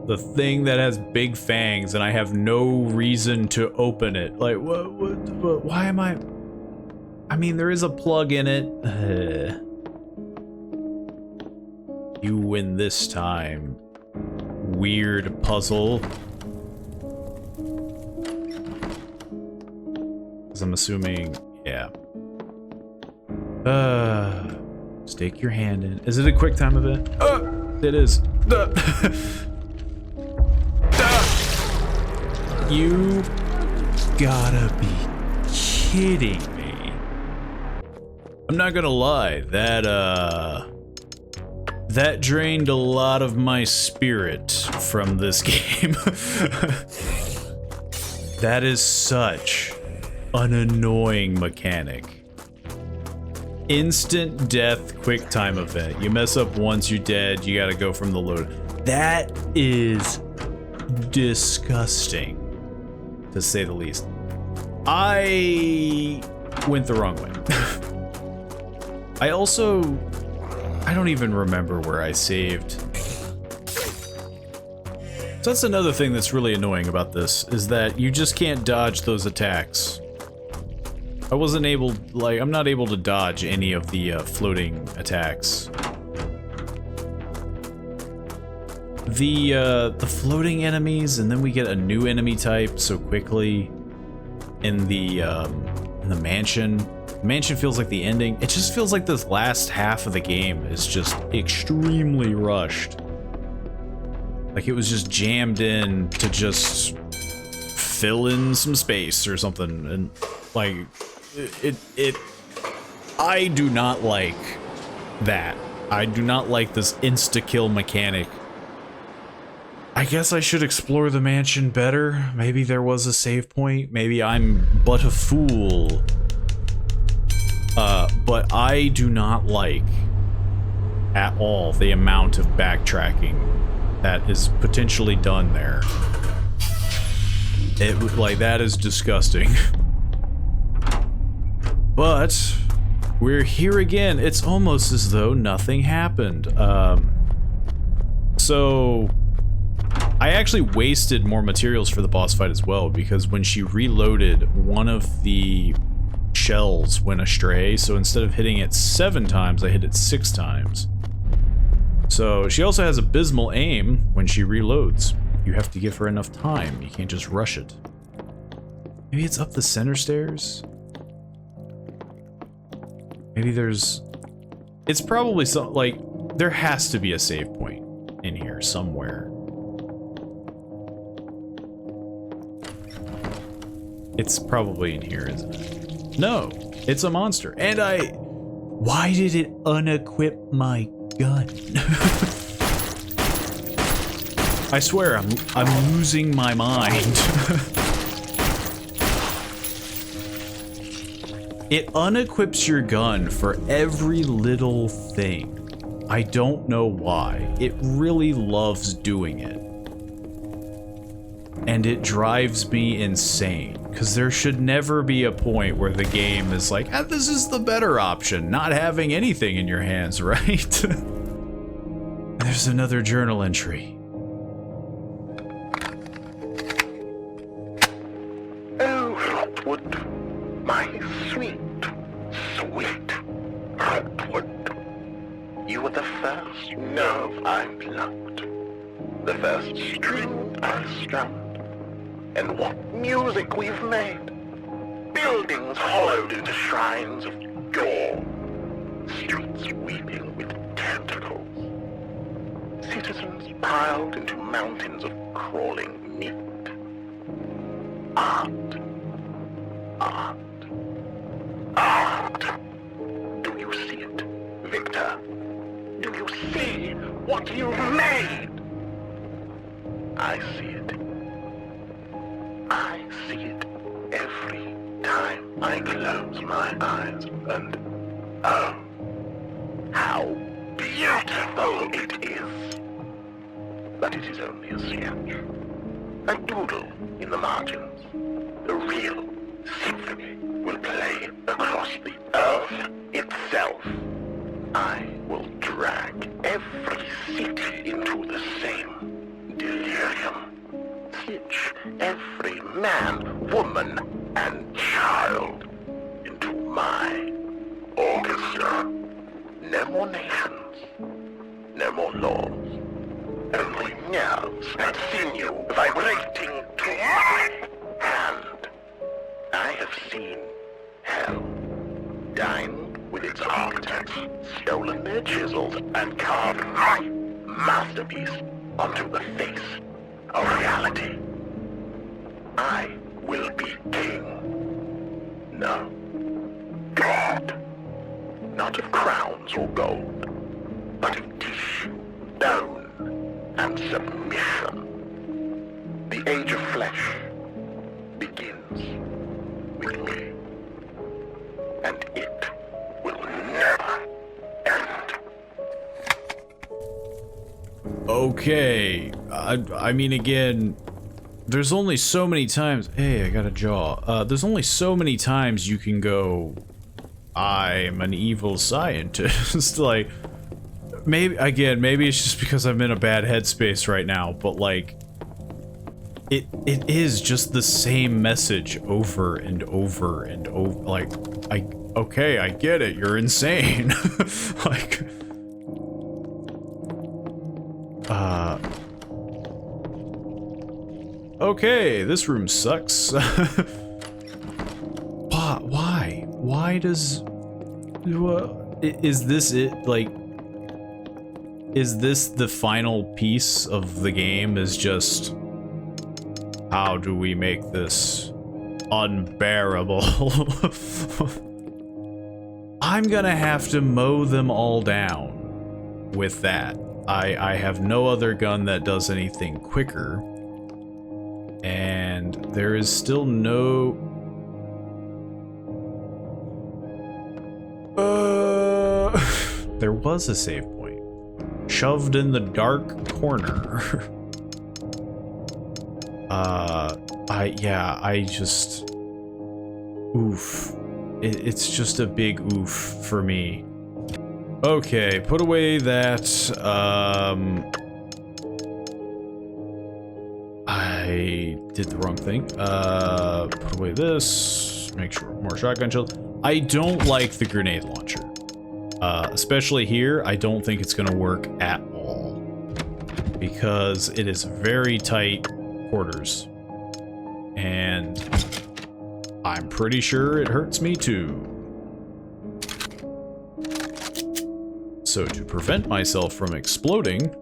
The thing that has big fangs and I have no reason to open it. Like, what why am I mean, there is a plug in it. You win this time. Weird puzzle. Because I'm assuming, yeah. Stick your hand in. Is it a quick time event? It is. You gotta be kidding me. I'm not gonna lie, that drained a lot of my spirit from this game. That is such an annoying mechanic. Instant death, quick time event. You mess up once, you're dead, you gotta go from the load. That is disgusting, to say the least. I went the wrong way. I don't even remember where I saved. So that's another thing that's really annoying about this, is that you just can't dodge those attacks. I wasn't able, like, I'm not able to dodge any of the floating attacks. The floating enemies, and then we get a new enemy type so quickly in the mansion. The mansion feels like the ending. It just feels like this last half of the game is just extremely rushed. Like it was just jammed in to just fill in some space or something, and like I do not like that. I do not like this insta-kill mechanic. I guess I should explore the mansion better. Maybe there was a save point. Maybe I'm but a fool. But I do not like at all the amount of backtracking that is potentially done there. Like, that is disgusting. But we're here again. It's almost as though nothing happened. So I actually wasted more materials for the boss fight as well, because when she reloaded, one of the shells went astray, so instead of hitting it 7 times, I hit it 6 times. So she also has abysmal aim when she reloads. You have to give her enough time. You can't just rush it. Maybe it's up the center stairs? Maybe there's... It's probably some... Like, there has to be a save point in here somewhere. It's probably in here, isn't it? No, it's a monster. And why did it unequip my gun? I swear, I'm losing my mind. It unequips your gun for every little thing. I don't know why. It really loves doing it. And it drives me insane, because there should never be a point where the game is like, ah, this is the better option, not having anything in your hands, right? There's another journal entry. Oh, Rotwood, my sweet, sweet Rotwood. You were the first nerve I plucked, the first string I strummed. And what music we've made! Buildings hollowed into shrines of gore, streets weeping with tentacles, citizens piled into mountains of crawling meat. Art, art, art! Do you see it, Victor? Do you see what you've made? I see it. I see it every time I close my eyes, and oh, how beautiful it is. But it is only a sketch, a doodle in the margins. The real symphony will play across the earth itself. I will drag every city into the same delirium. Stitch every man, woman, and child into my orchestra. No more nations, no more laws, only nerves and sinew vibrating to my hand. I have seen hell, dined with its architects, stolen their chisels, and carved my masterpiece onto the face of reality. I will be king. No, God. Not of crowns or gold, but of tissue, bone, and submission. The age of flesh begins with me, and it will never end. Okay, I mean, again, there's only so many times. Hey, I got a jaw. There's only so many times you can go, I'm an evil scientist. Like, maybe it's just because I'm in a bad headspace right now, but like, it is just the same message over and over and over. Like, okay, I get it, you're insane. Like, okay, this room sucks. Why? Why does... Is this it? Like, is this the final piece of the game? Is just... How do we make this unbearable? I'm gonna have to mow them all down with that. I have no other gun that does anything quicker. And there is still no... There was a save point. Shoved in the dark corner. I just... Oof. It's just a big oof for me. Okay, put away that, I did the wrong thing. Put away this, make sure more shotgun shells. I don't like the grenade launcher. Especially here, I don't think it's gonna work at all. Because it is very tight quarters. And I'm pretty sure it hurts me too. So to prevent myself from exploding,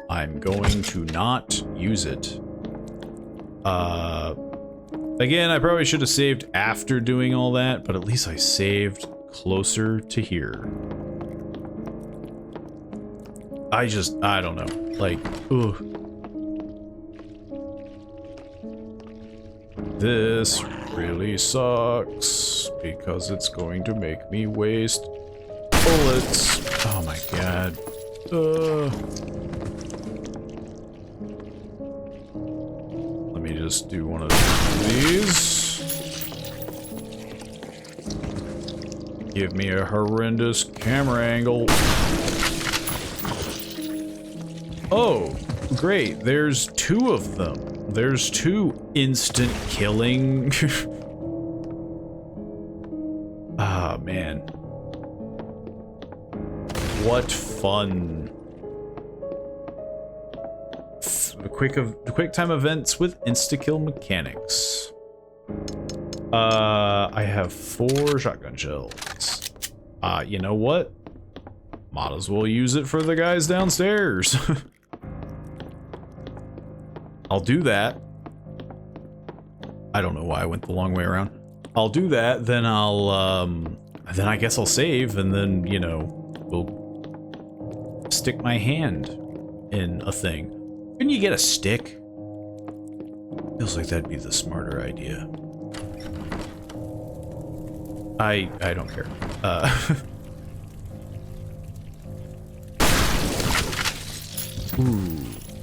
I'm going to not use it. Again, I probably should have saved after doing all that, but at least I saved closer to here. I don't know. Like, ugh. This really sucks because it's going to make me waste bullets. Oh my god. Let me just do one of these. Give me a horrendous camera angle. Oh, great. There's two of them. There's two instant killing. Ah, man. What fun. Quick time events with insta-kill mechanics. I have 4 shotgun shells. You know what? Might as well use it for the guys downstairs. I'll do that. I don't know why I went the long way around. I'll do that, then then I guess I'll save, and then, you know, we'll stick my hand in a thing. Couldn't you get a stick? Feels like that'd be the smarter idea. I don't care. Ooh,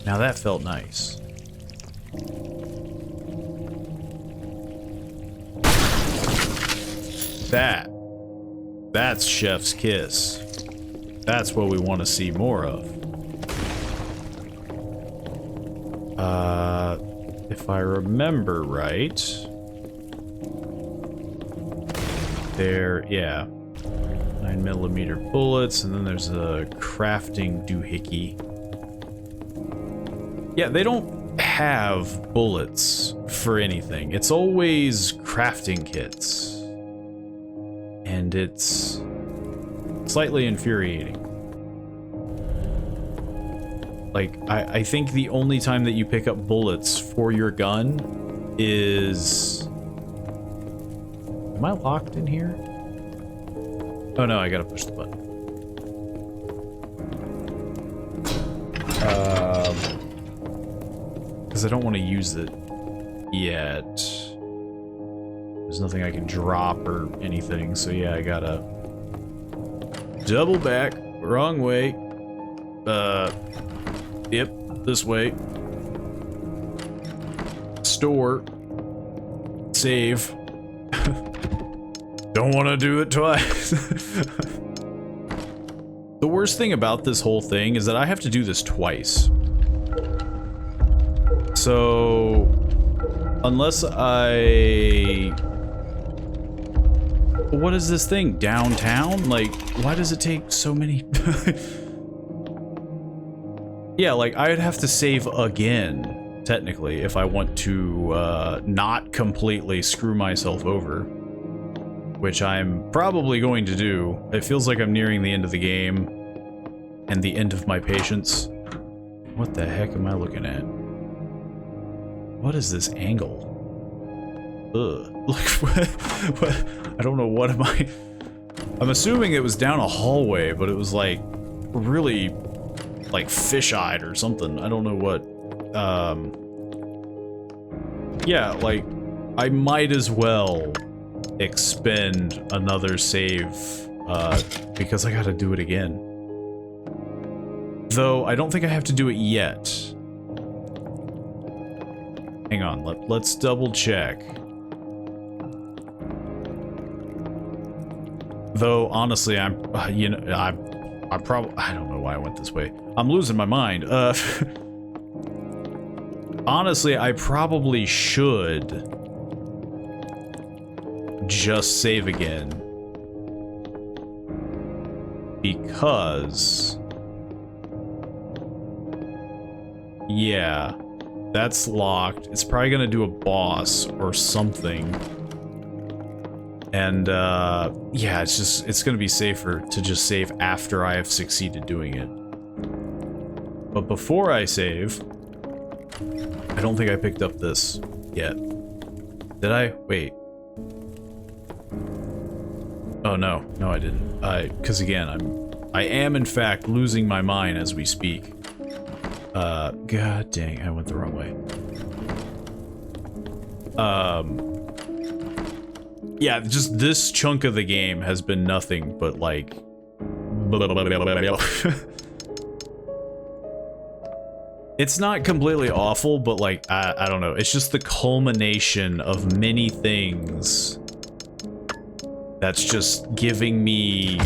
now that felt nice. That's chef's kiss. That's what we want to see more of. If I remember right, yeah, 9mm bullets, and then there's a crafting doohickey. Yeah, they don't have bullets for anything. It's always crafting kits. And it's slightly infuriating. Like, I think the only time that you pick up bullets for your gun is... Am I locked in here? Oh no, I gotta push the button. Because I don't want to use it yet. There's nothing I can drop or anything, so yeah, I gotta double back. Wrong way. Yep, this way. Store. Save. Don't want to do it twice. The worst thing about this whole thing is that I have to do this twice. So, unless I... What is this thing? Downtown? Like, why does it take so many... Yeah, like, I'd have to save again, technically, if I want to not completely screw myself over. Which I'm probably going to do. It feels like I'm nearing the end of the game. And the end of my patience. What the heck am I looking at? What is this angle? Ugh. Like, what? I don't know, what am I... I'm assuming it was down a hallway, but it was like really like fish-eyed or something. I don't know what. Yeah, like, I might as well expend another save, because I gotta do it again. Though, I don't think I have to do it yet. Hang on, let's double check. Though, honestly, I'm, you know, I probably, I don't know why I went this way. I'm losing my mind. Honestly, I probably should just save again. Because... yeah, that's locked. It's probably gonna do a boss or something. And, yeah, it's gonna be safer to just save after I have succeeded doing it. But before I save, I don't think I picked up this yet. Did I? Wait. Oh, no. No, I didn't. Because again, I am in fact losing my mind as we speak. God dang, I went the wrong way. Yeah, just this chunk of the game has been nothing but like... It's not completely awful, but like, I don't know. It's just the culmination of many things that's just giving me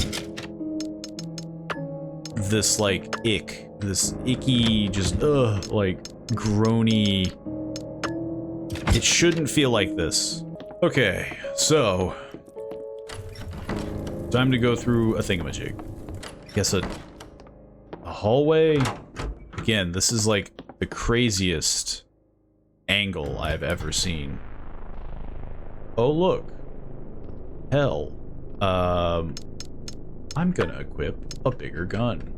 this like ick, this icky, just like groany. It shouldn't feel like this. Okay, so time to go through a thingamajig. Guess a hallway. Again, this is like the craziest angle I've ever seen. Oh look, hell. I'm gonna equip a bigger gun.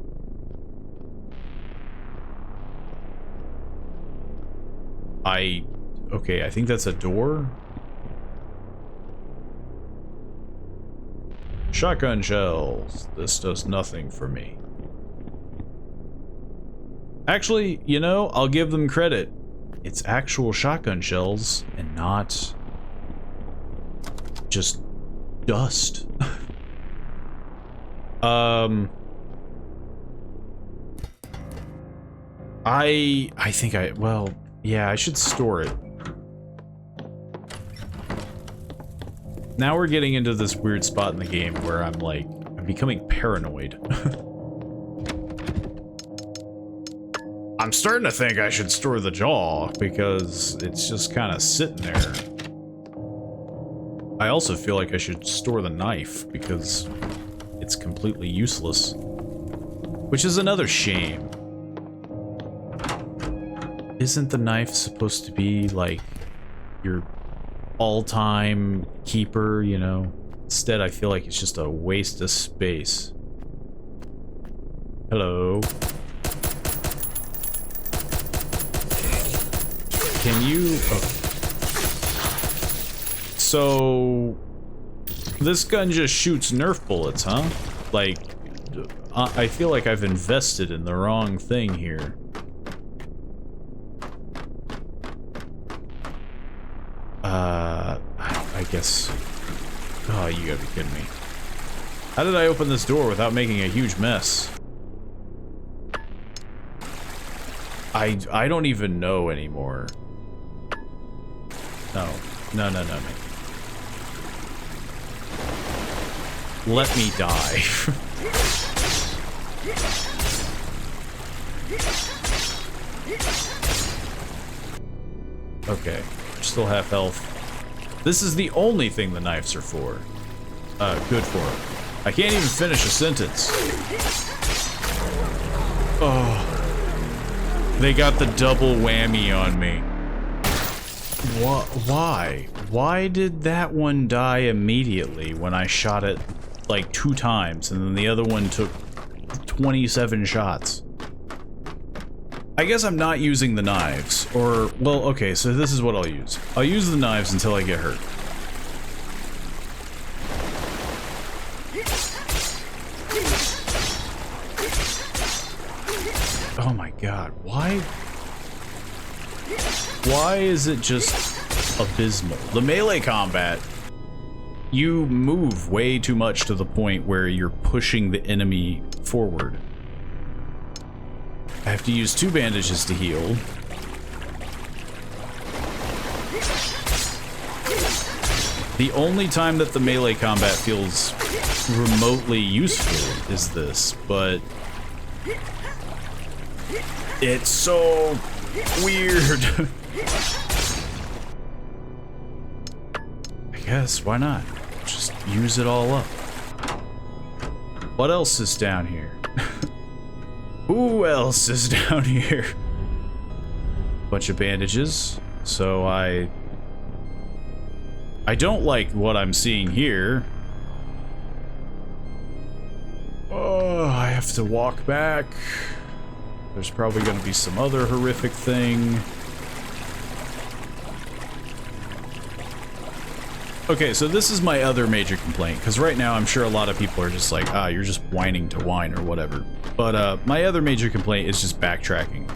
Okay, I think that's a door. Shotgun shells. This does nothing for me. Actually, you know, I'll give them credit. It's actual shotgun shells and not just dust. I think well, yeah, I should store it. Now we're getting into this weird spot in the game where I'm becoming paranoid. I'm starting to think I should store the jaw because it's just kind of sitting there. I also feel like I should store the knife because it's completely useless. Which is another shame. Isn't the knife supposed to be like your all-time keeper, you know? Instead, I feel like it's just a waste of space. Hello. Can you... oh. So... this gun just shoots Nerf bullets, huh? Like, I feel like I've invested in the wrong thing here. I guess... oh, you gotta be kidding me. How did I open this door without making a huge mess? I don't even know anymore. No. No. Let me die. Okay. Still half health. This is the only thing the knives are for. Good for. I can't even finish a sentence. Oh. They got the double whammy on me. Why? Why did that one die immediately when I shot it like 2 times and then the other one took 27 shots? I guess I'm not using the knives, or, well, okay, so this is what I'll use. I'll use the knives until I get hurt. Oh my god, why is it just abysmal? The melee combat, you move way too much to the point where you're pushing the enemy forward. I have to use 2 bandages to heal. The only time that the melee combat feels remotely useful is this, but it's so weird. I guess, why not? Just use it all up. What else is down here? Who else is down here? Bunch of bandages. So I don't like what I'm seeing here. Oh, I have to walk back. There's probably going to be some other horrific thing. Okay, so this is my other major complaint, because right now I'm sure a lot of people are just like, ah, you're just whining to whine or whatever. But my other major complaint is just backtracking.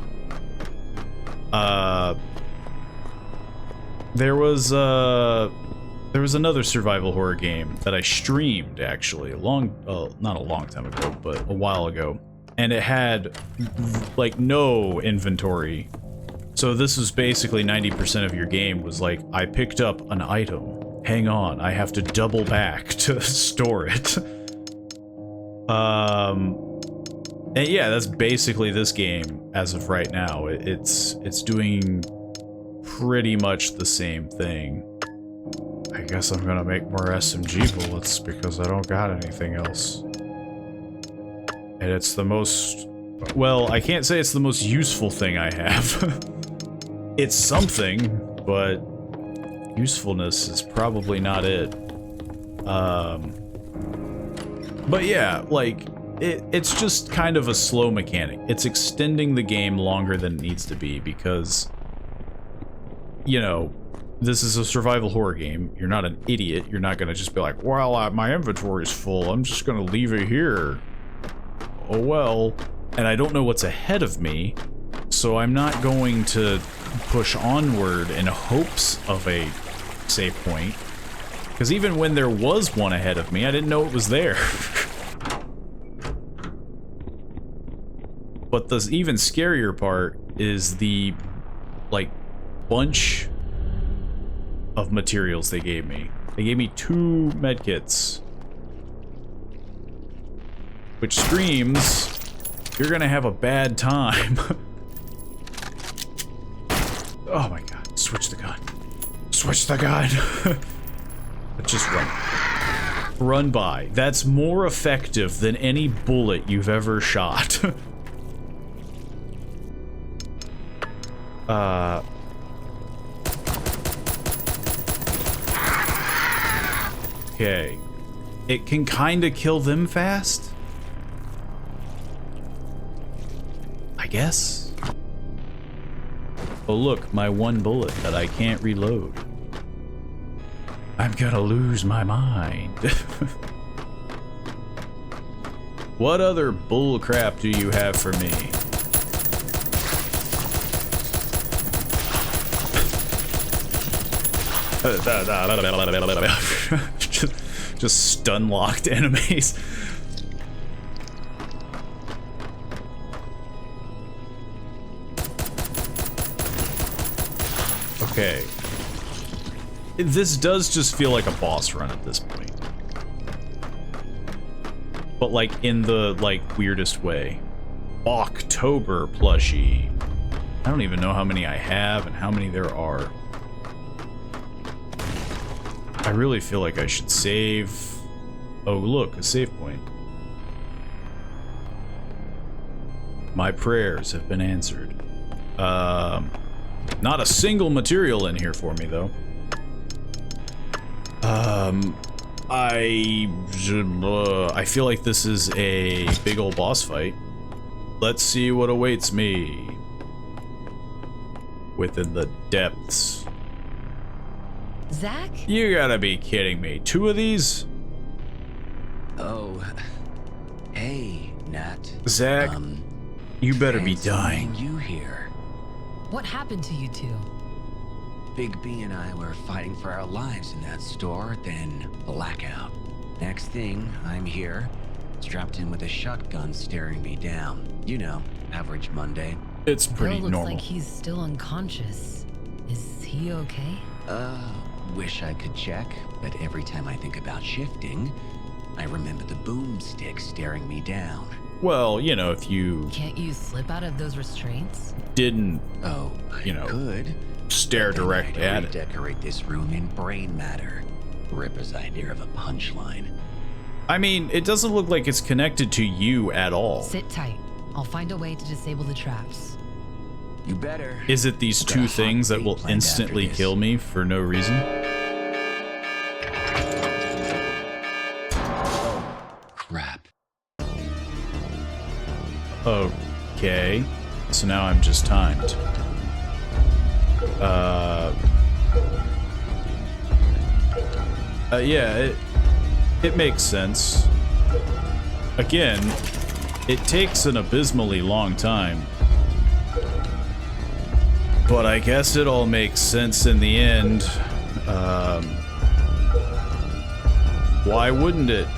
There was another survival horror game that I streamed, actually, not a long time ago, but a while ago. And it had, like, no inventory. So this was basically 90% of your game was like, I picked up an item. Hang on, I have to double back to store it. And yeah, that's basically this game as of right now. It's doing pretty much the same thing. I guess I'm gonna make more SMG bullets because I don't got anything else. And it's the most... well, I can't say it's the most useful thing I have. It's something, but usefulness is probably not it. But yeah, like, it's just kind of a slow mechanic. It's extending the game longer than it needs to be because, you know, this is a survival horror game. You're not an idiot. You're not gonna just be like, well, my inventory's full. I'm just gonna leave it here. Oh well. And I don't know what's ahead of me, so I'm not going to push onward in hopes of a save point. Because even when there was one ahead of me, I didn't know it was there. But the even scarier part is the, like, bunch of materials they gave me. They gave me 2 medkits. Which screams, you're gonna have a bad time. Oh my god, switch the gun. Switch the gun. Just run. Run by. That's more effective than any bullet you've ever shot. Okay. It can kinda kill them fast? I guess. Oh look, my 1 bullet that I can't reload. I'm gonna lose my mind. What other bull crap do you have for me? just stun locked enemies. Okay. This does just feel like a boss run at this point. But like in the like weirdest way. October plushie. I don't even know how many I have and how many there are. I really feel like I should save. Oh look, a save point. My prayers have been answered. Not a single material in here for me though. I feel like this is a big old boss fight. Let's see what awaits me within the depths. Zach? You gotta be kidding me. 2 of these? Oh, hey, Nat. Zach, You better be Fancy dying. seeing you here. What happened to you two? Big B and I were fighting for our lives in that store, then blackout. Next thing, I'm here, strapped in with a shotgun staring me down. You know, average Monday. It's Bill pretty looks normal. like he's still unconscious. Is he okay? Wish I could check, but every time I think about shifting, I remember the boomstick staring me down. Well, you know, if you Can't you slip out of those restraints? didn't Oh, I You know, could. stare Then directly I'd at it. redecorate this room in brain matter. Ripper's idea of a punchline. I mean, it doesn't look like it's connected to you at all. Sit tight. I'll find a way to disable the traps. You better. Is it these Got a two hot things that date will planned instantly after this. kill me for no reason? Crap. Okay. So now I'm just timed. Yeah, it makes sense. Again, it takes an abysmally long time. But I guess it all makes sense in the end. Why wouldn't it?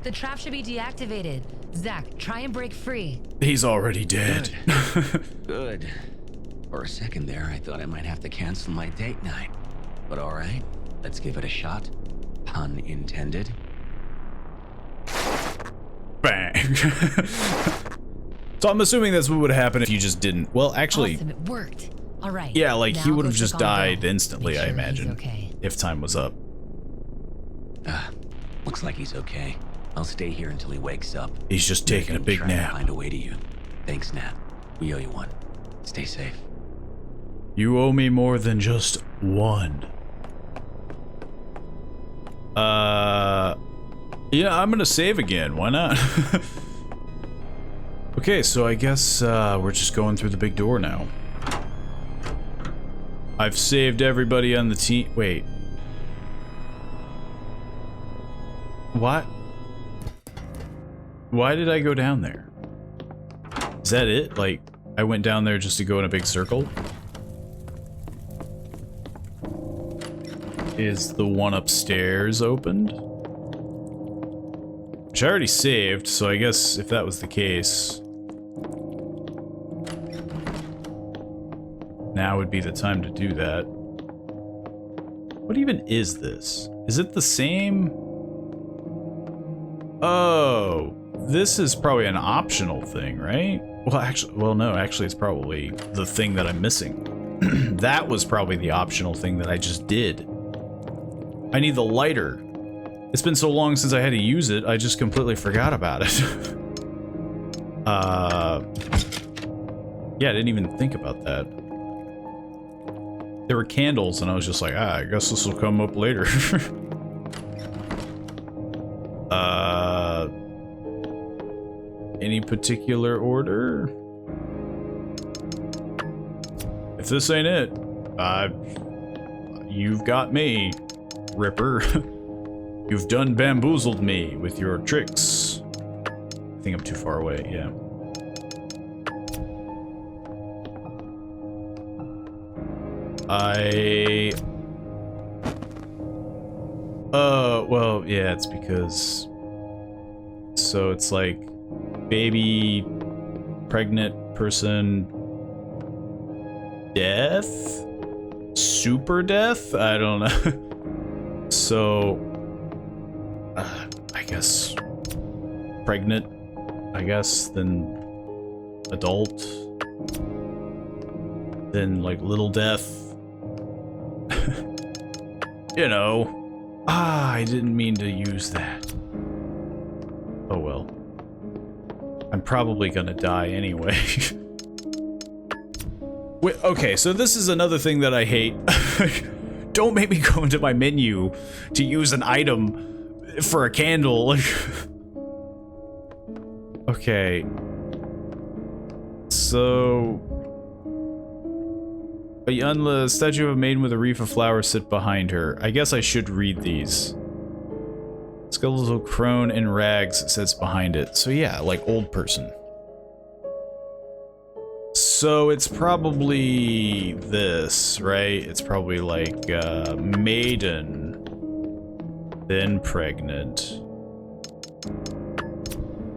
The trap should be deactivated. Zach, try and break free. He's already dead. Good. For a second there, I thought I might have to cancel my date night. But alright, let's give it a shot. Pun intended. Bang. So I'm assuming that's what would happen if you just didn't. Well, actually, Awesome, it worked. All right. yeah, like he now would go have just check on died Bill. instantly, Make I sure he's imagine, okay. if time was up. Looks like he's okay. I'll stay here until he wakes up. He's just taking a And big try to nap. Find a way to you. Thanks, Nat. We owe you one. Stay safe. You owe me more than just one. Yeah, I'm gonna save again. Why not? Okay, so I guess we're just going through the big door now. I've saved everybody on the team. Wait. What? Why did I go down there? Is that it? Like, I went down there just to go in a big circle? Is the one upstairs opened? Which I already saved, so I guess if that was the case, now would be the time to do that. What even is this? Is it the same? Oh, this is probably an optional thing, right? Well, actually, no, it's probably the thing that I'm missing. That was probably the optional thing that I just did. I need the lighter. It's been so long since I had to use it, I just completely forgot about it. Yeah, I didn't even think about that. There were candles, and I was just like, I guess this will come up later. Any particular order? If this ain't it, you've got me, Ripper. You've done bamboozled me with your tricks. I think I'm too far away, yeah. Well, yeah, it's because... So it's like... Baby... Pregnant person... Death? Super death? I don't know. So... I guess... Pregnant, I guess, then... Adult... Then, like, little death... You know. I didn't mean to use that. Oh well. I'm probably gonna die anyway. Wait, okay, so this is another thing that I hate. Don't make me go into my menu to use an item for a candle. Okay. So... On the statue of a maiden with a wreath of flowers sit behind her. I guess I should read these. Skeletal crone in rags sits behind it. So yeah, like old person. So it's probably this, right? It's probably like maiden, then pregnant,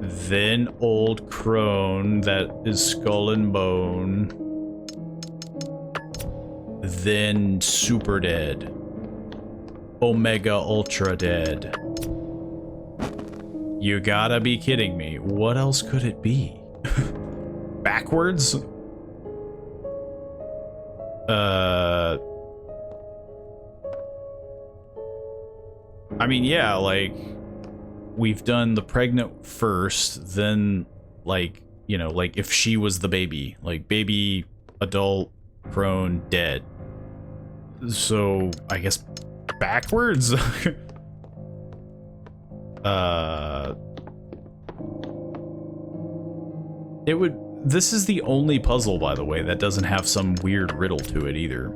then old crone that is skull and bone, then super dead, omega ultra dead. You gotta be kidding me. What else could it be? Backwards? I mean, yeah, like, we've done the pregnant first, then, like, you know, like, if she was the baby, like, baby, adult, crone, dead. So, I guess, backwards? This is the only puzzle, by the way, that doesn't have some weird riddle to it either.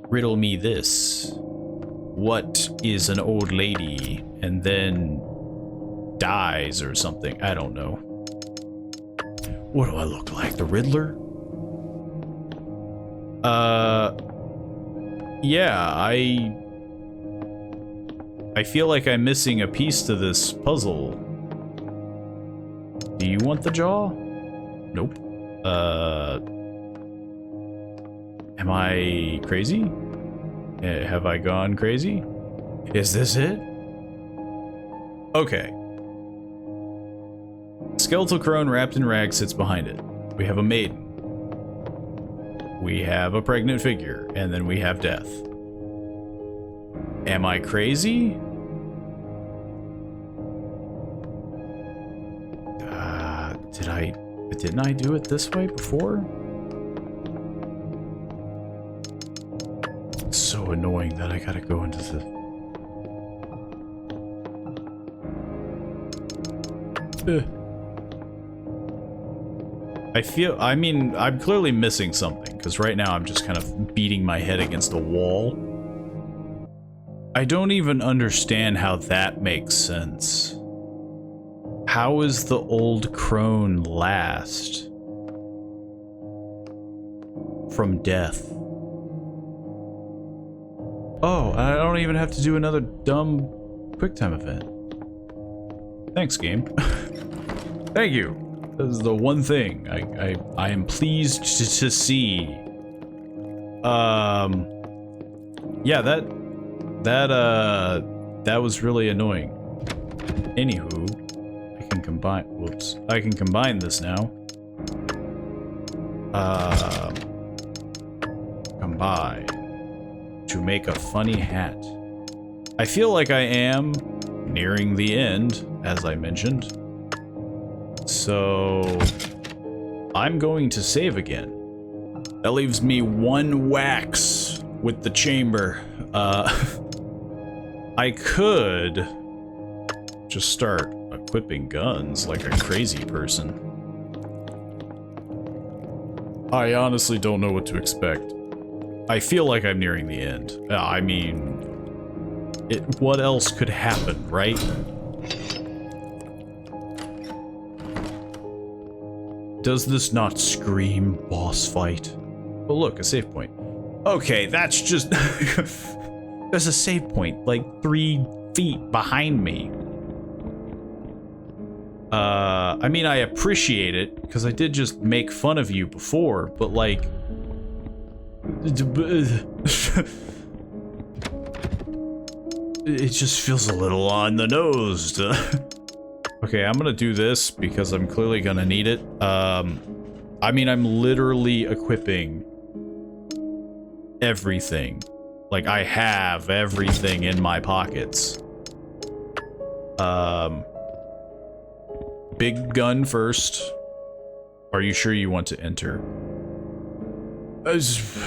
Riddle me this. What is an old lady and then dies or something? I don't know. What do I look like? The Riddler? Yeah, I feel like I'm missing a piece to this puzzle. Do you want the jaw? Nope. Am I crazy? Have I gone crazy? Is this it? Okay. Skeletal crone wrapped in rags sits behind it. We have a maiden. We have a pregnant figure, and then we have death. Am I crazy? Didn't I do it this way before? It's so annoying that I gotta go into the... I mean, I'm clearly missing something, because right now I'm just kind of beating my head against a wall. I don't even understand how that makes sense. How is the old crone last from death? Oh, I don't even have to do another dumb QuickTime event. Thanks, game. Thank you. This is the one thing I am pleased to see. Yeah, that was really annoying. Anywho, I can combine. Whoops, I can combine this now. Combine to make a funny hat. I feel like I am nearing the end, as I mentioned. So I'm going to save again. That leaves me one wax with the chamber. I could just start equipping guns like a crazy person. I honestly don't know what to expect. I feel like I'm nearing the end. I mean, what else could happen, right? Does this not scream boss fight? Oh look, a save point. Okay, that's just... There's a save point, like 3 feet behind me. I mean, I appreciate it, because I did just make fun of you before, but like... It just feels a little on the nose to... Okay, I'm gonna do this because I'm clearly gonna need it. I mean, I'm literally equipping everything. Like, I have everything in my pockets. Big gun first. Are you sure you want to enter?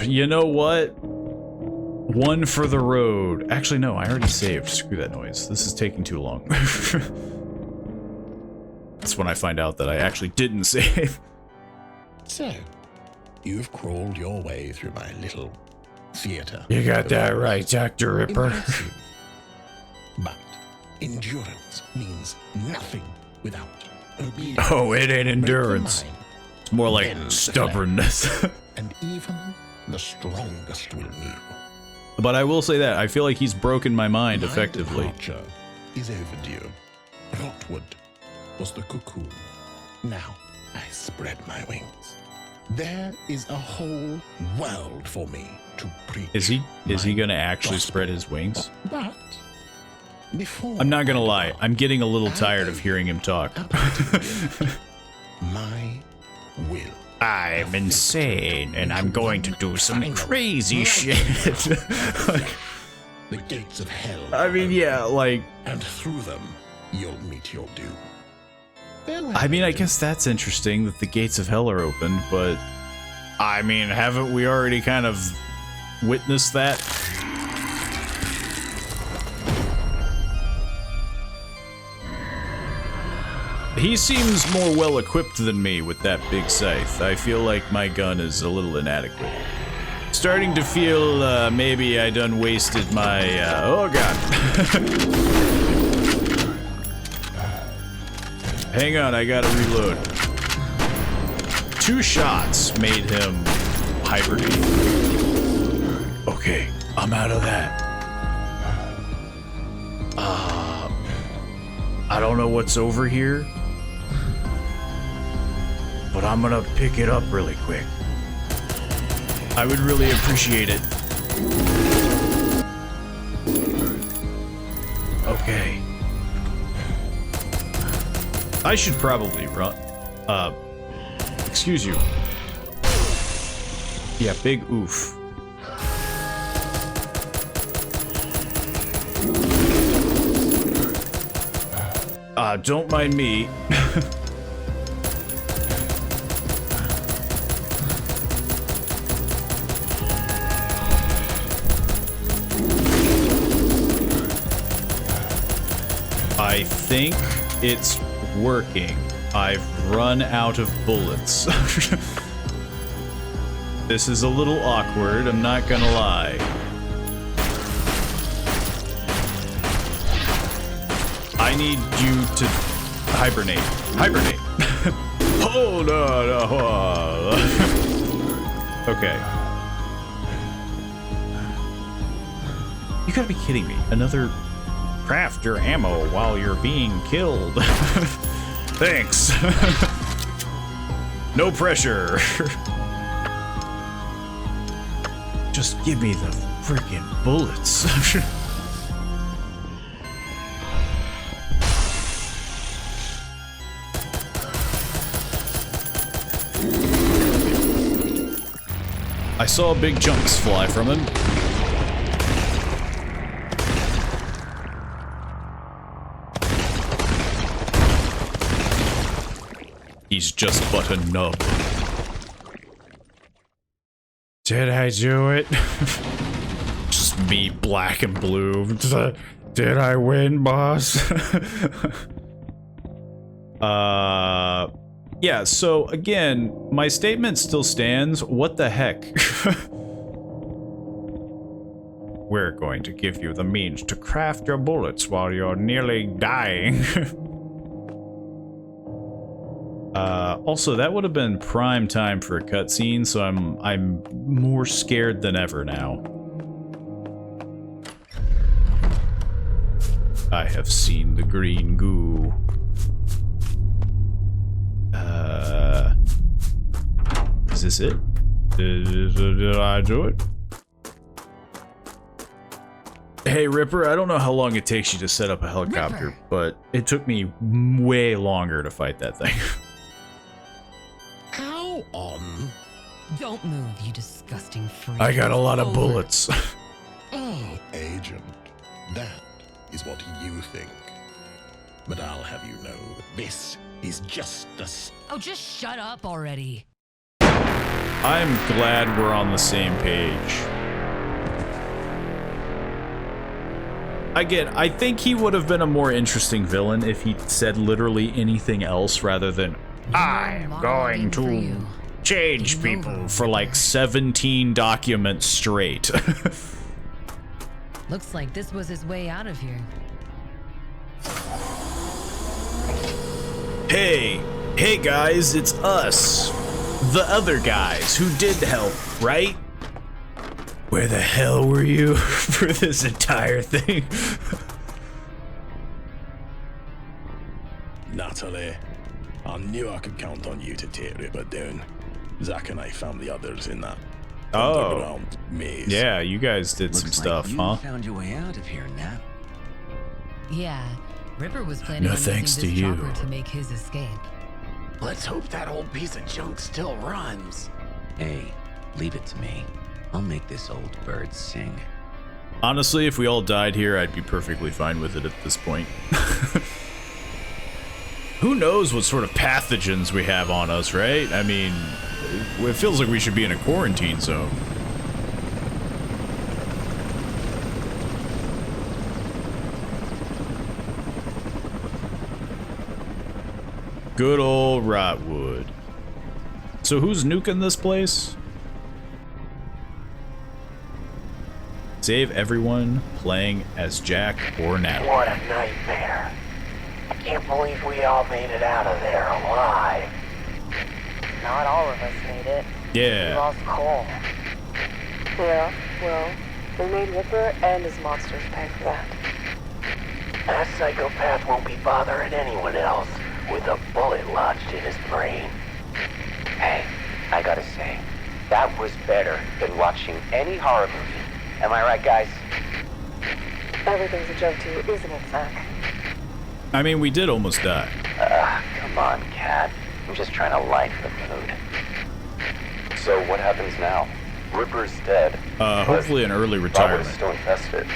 You know what? One for the road. Actually, no, I already saved. Screw that noise. This is taking too long. That's when I find out that I actually didn't save. So, you've crawled your way through my little theater. You got that right, Dr. Ripper. Impressive. But Endurance means nothing without obedience. Oh, it ain't endurance. It's more like Then stubbornness. And even the strongest will kneel. But I will say that I feel like he's broken my mind My effectively. departure is overdue. Rotwood was the cocoon. Now I spread my wings. There is a whole world for me to preach. Is he my gonna actually gospel. spread his wings? But before I'm not gonna lie, depart, I'm getting a little tired of hearing him talk. my will. I'm insane, and I'm going to do some crazy shit. The gates of hell. I mean, yeah, like, And through them, you'll meet your doom. Farewell, I mean, I agent. guess that's interesting that the gates of hell are open, but I mean, haven't we already kind of witnessed that? He seems more well equipped than me with that big scythe. I feel like my gun is a little inadequate. Starting to feel maybe I done wasted my oh god. Hang on, I gotta reload. 2 shots made him hibernate. Okay, I'm out of that. I don't know what's over here, but I'm gonna pick it up really quick. I would really appreciate it. Okay. I should probably run. Excuse you. Yeah, big oof. Don't mind me. I think it's working. I've run out of bullets. This is a little awkward, I'm not gonna lie. I need you to hibernate. Hibernate! Hold on! Okay. You gotta be kidding me. Another craft your ammo while you're being killed. Thanks. No pressure. Just give me the freaking bullets. I saw big chunks fly from him. He's just but a nub. Did I do it? Just me, black and blue. Did I win, boss? Yeah, so again, my statement still stands. What the heck? We're going to give you the means to craft your bullets while you're nearly dying. Also, that would have been prime time for a cutscene, so I'm more scared than ever now. I have seen the green goo. Is this it? Did I do it? Hey, Ripper, I don't know how long it takes you to set up a helicopter, Ripper. but it took me way longer to fight that thing. How on? Don't move, you disgusting freak. I got a lot of Over. bullets. Oh, agent, that is what you think. But I'll have you know that this is just a Oh, just shut up already. I'm glad we're on the same page. I think he would have been a more interesting villain if he said literally anything else rather than I'm going to change Game people over. for like 17 documents straight. Looks like this was his way out of here. Hey guys, it's us. The other guys who did help, right? Where the hell were you for this entire thing? Natalie, I knew I could count on you to take Ripper down. Zack and I found the others in that underground maze. Yeah, you guys did some Looks stuff, like you huh? found your way out of here, Nat. Yeah, Ripper was planning No on thanks using to this you. chopper to make his escape. Let's hope that old piece of junk still runs. Hey, leave it to me. I'll make this old bird sing. Honestly, if we all died here, I'd be perfectly fine with it at this point. Who knows what sort of pathogens we have on us, right? I mean, it feels like we should be in a quarantine zone. Good old Rotwood. So who's nuking this place? Save everyone playing as Jack or Natalie. What a nightmare. I can't believe we all made it out of there alive. Not all of us made it. We Yeah. lost Cole. Yeah, well, we made Ripper and his monsters pay for that. That psychopath won't be bothering anyone else with a bullet lodged in his brain. Hey, I gotta say, that was better than watching any horror movie. Am I right, guys? Everything's a joke to you, isn't it, Zack? I mean, we did almost die. Come on, Cat. I'm just trying to lighten the mood. So what happens now? Ripper's dead. Hopefully an early Robert's retirement. still infested.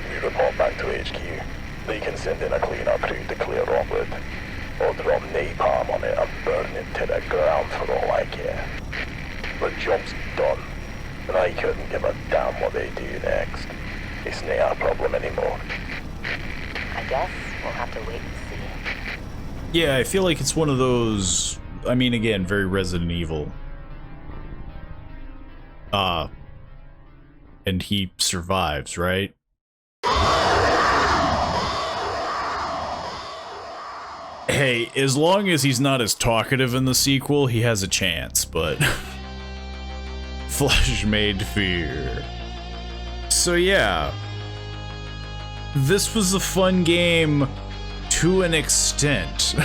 We report back to HQ. They can send in a cleanup crew to clear Robert. Or drop napalm on it and burn it to the ground for all I care. The job's done, and I couldn't give a damn what they do next. It's not our problem anymore. I guess we'll have to wait and see. Yeah, I feel like it's one of those, I mean, again, very Resident Evil. And he survives, right? Hey, as long as he's not as talkative in the sequel, he has a chance, but... Flesh made fear. So yeah. This was a fun game to an extent.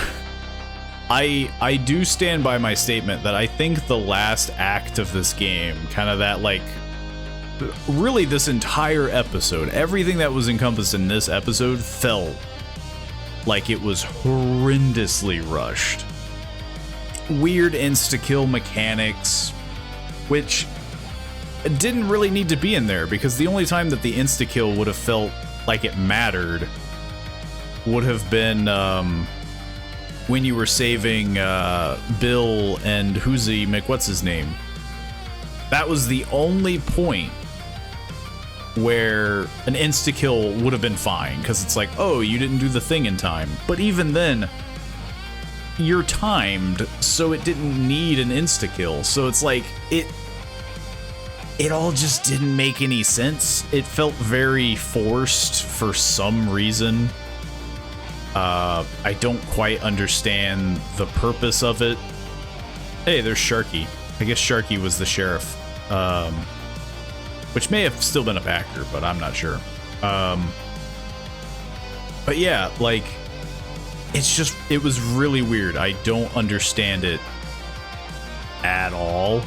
I do stand by my statement that I think the last act of this game, kind of that, like, really this entire episode, everything that was encompassed in this episode felt like it was horrendously rushed. Weird insta-kill mechanics, which didn't really need to be in there, because the only time that the insta-kill would have felt like it mattered would have been when you were saving Bill and Hoosie McWhat's-his-name. That was the only point where an insta-kill would have been fine, because it's like, oh, you didn't do the thing in time. But even then, you're timed, so it didn't need an insta-kill. So it's like, it all just didn't make any sense. It felt very forced for some reason. I don't quite understand the purpose of it. Hey, there's Sharky. I guess Sharky was the sheriff. Which may have still been a backer, but I'm not sure. But yeah, like, it was really weird. I don't understand it at all.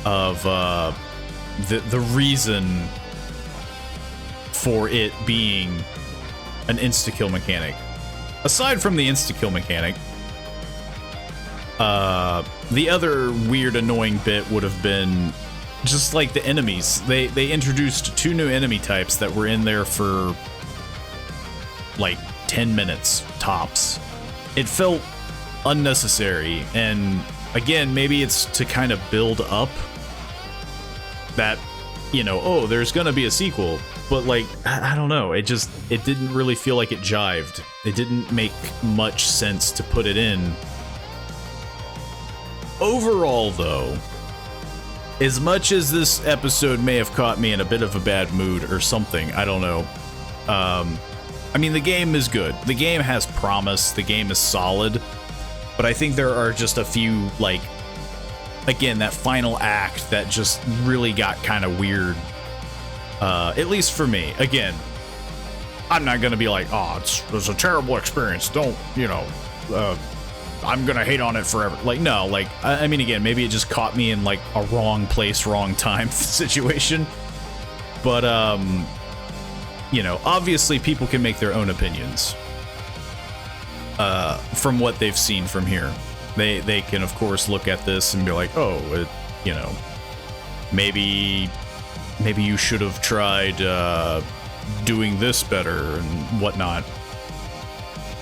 Of the reason for it being an insta-kill mechanic. Aside from the insta-kill mechanic, the other weird, annoying bit would have been just like the enemies. They introduced 2 new enemy types that were in there for like 10 minutes tops. It felt unnecessary, and again, maybe it's to kind of build up that, you know, oh, there's gonna be a sequel, but like, I don't know, it didn't really feel like it jived. It didn't make much sense to put it in. Overall, though, as much as this episode may have caught me in a bit of a bad mood or something, I don't know, I mean, the game is good. The game has promise. The game is solid. But I think there are just a few, like, again, that final act that just really got kind of weird. At least for me. Again, I'm not going to be like, oh, it was a terrible experience. Don't, you know, I'm going to hate on it forever. Like, no, like, I mean, again, maybe it just caught me in, like, a wrong place, wrong time situation. But, you know, obviously people can make their own opinions from what they've seen from here. They can, of course, look at this and be like, oh, you know, maybe you should have tried doing this better and whatnot.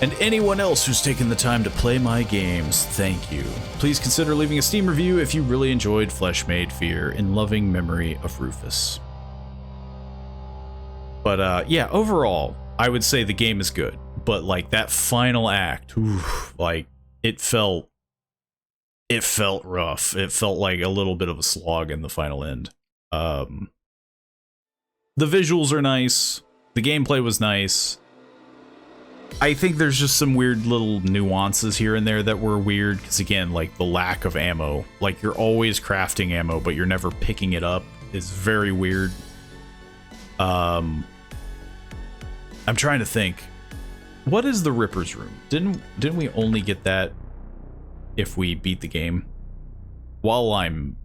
And anyone else who's taken the time to play my games, thank you. Please consider leaving a Steam review if you really enjoyed Flesh Made Fear in loving memory of Rufus. But yeah, overall, I would say the game is good. But like that final act, oof, like it felt rough. It felt like a little bit of a slog in the final end. The visuals are nice. The gameplay was nice. I think there's just some weird little nuances here and there that were weird. Because again, like the lack of ammo. Like you're always crafting ammo, but you're never picking it up is very weird. I'm trying to think. What is the Ripper's Room? Didn't we only get that if we beat the game? While I'm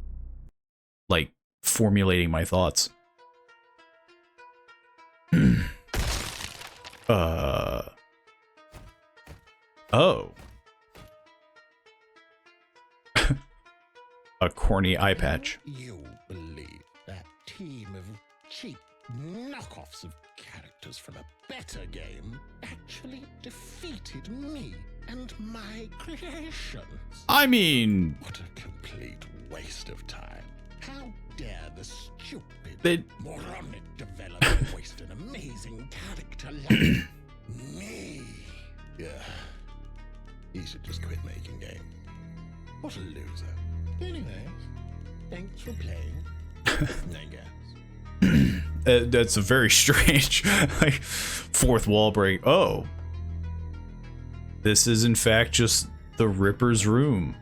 like formulating my thoughts. Oh. A corny eye patch. You believe that team of cheap knockoffs of characters from a better game actually defeated me and my creations? I mean... What a complete waste of time. How dare the stupid, moronic developer waste an amazing character like me? Yeah. He should just quit making games. What a loser. Anyway, thanks for playing. I guess. That's a very strange like, fourth wall break. Oh. This is in fact just the Ripper's Room.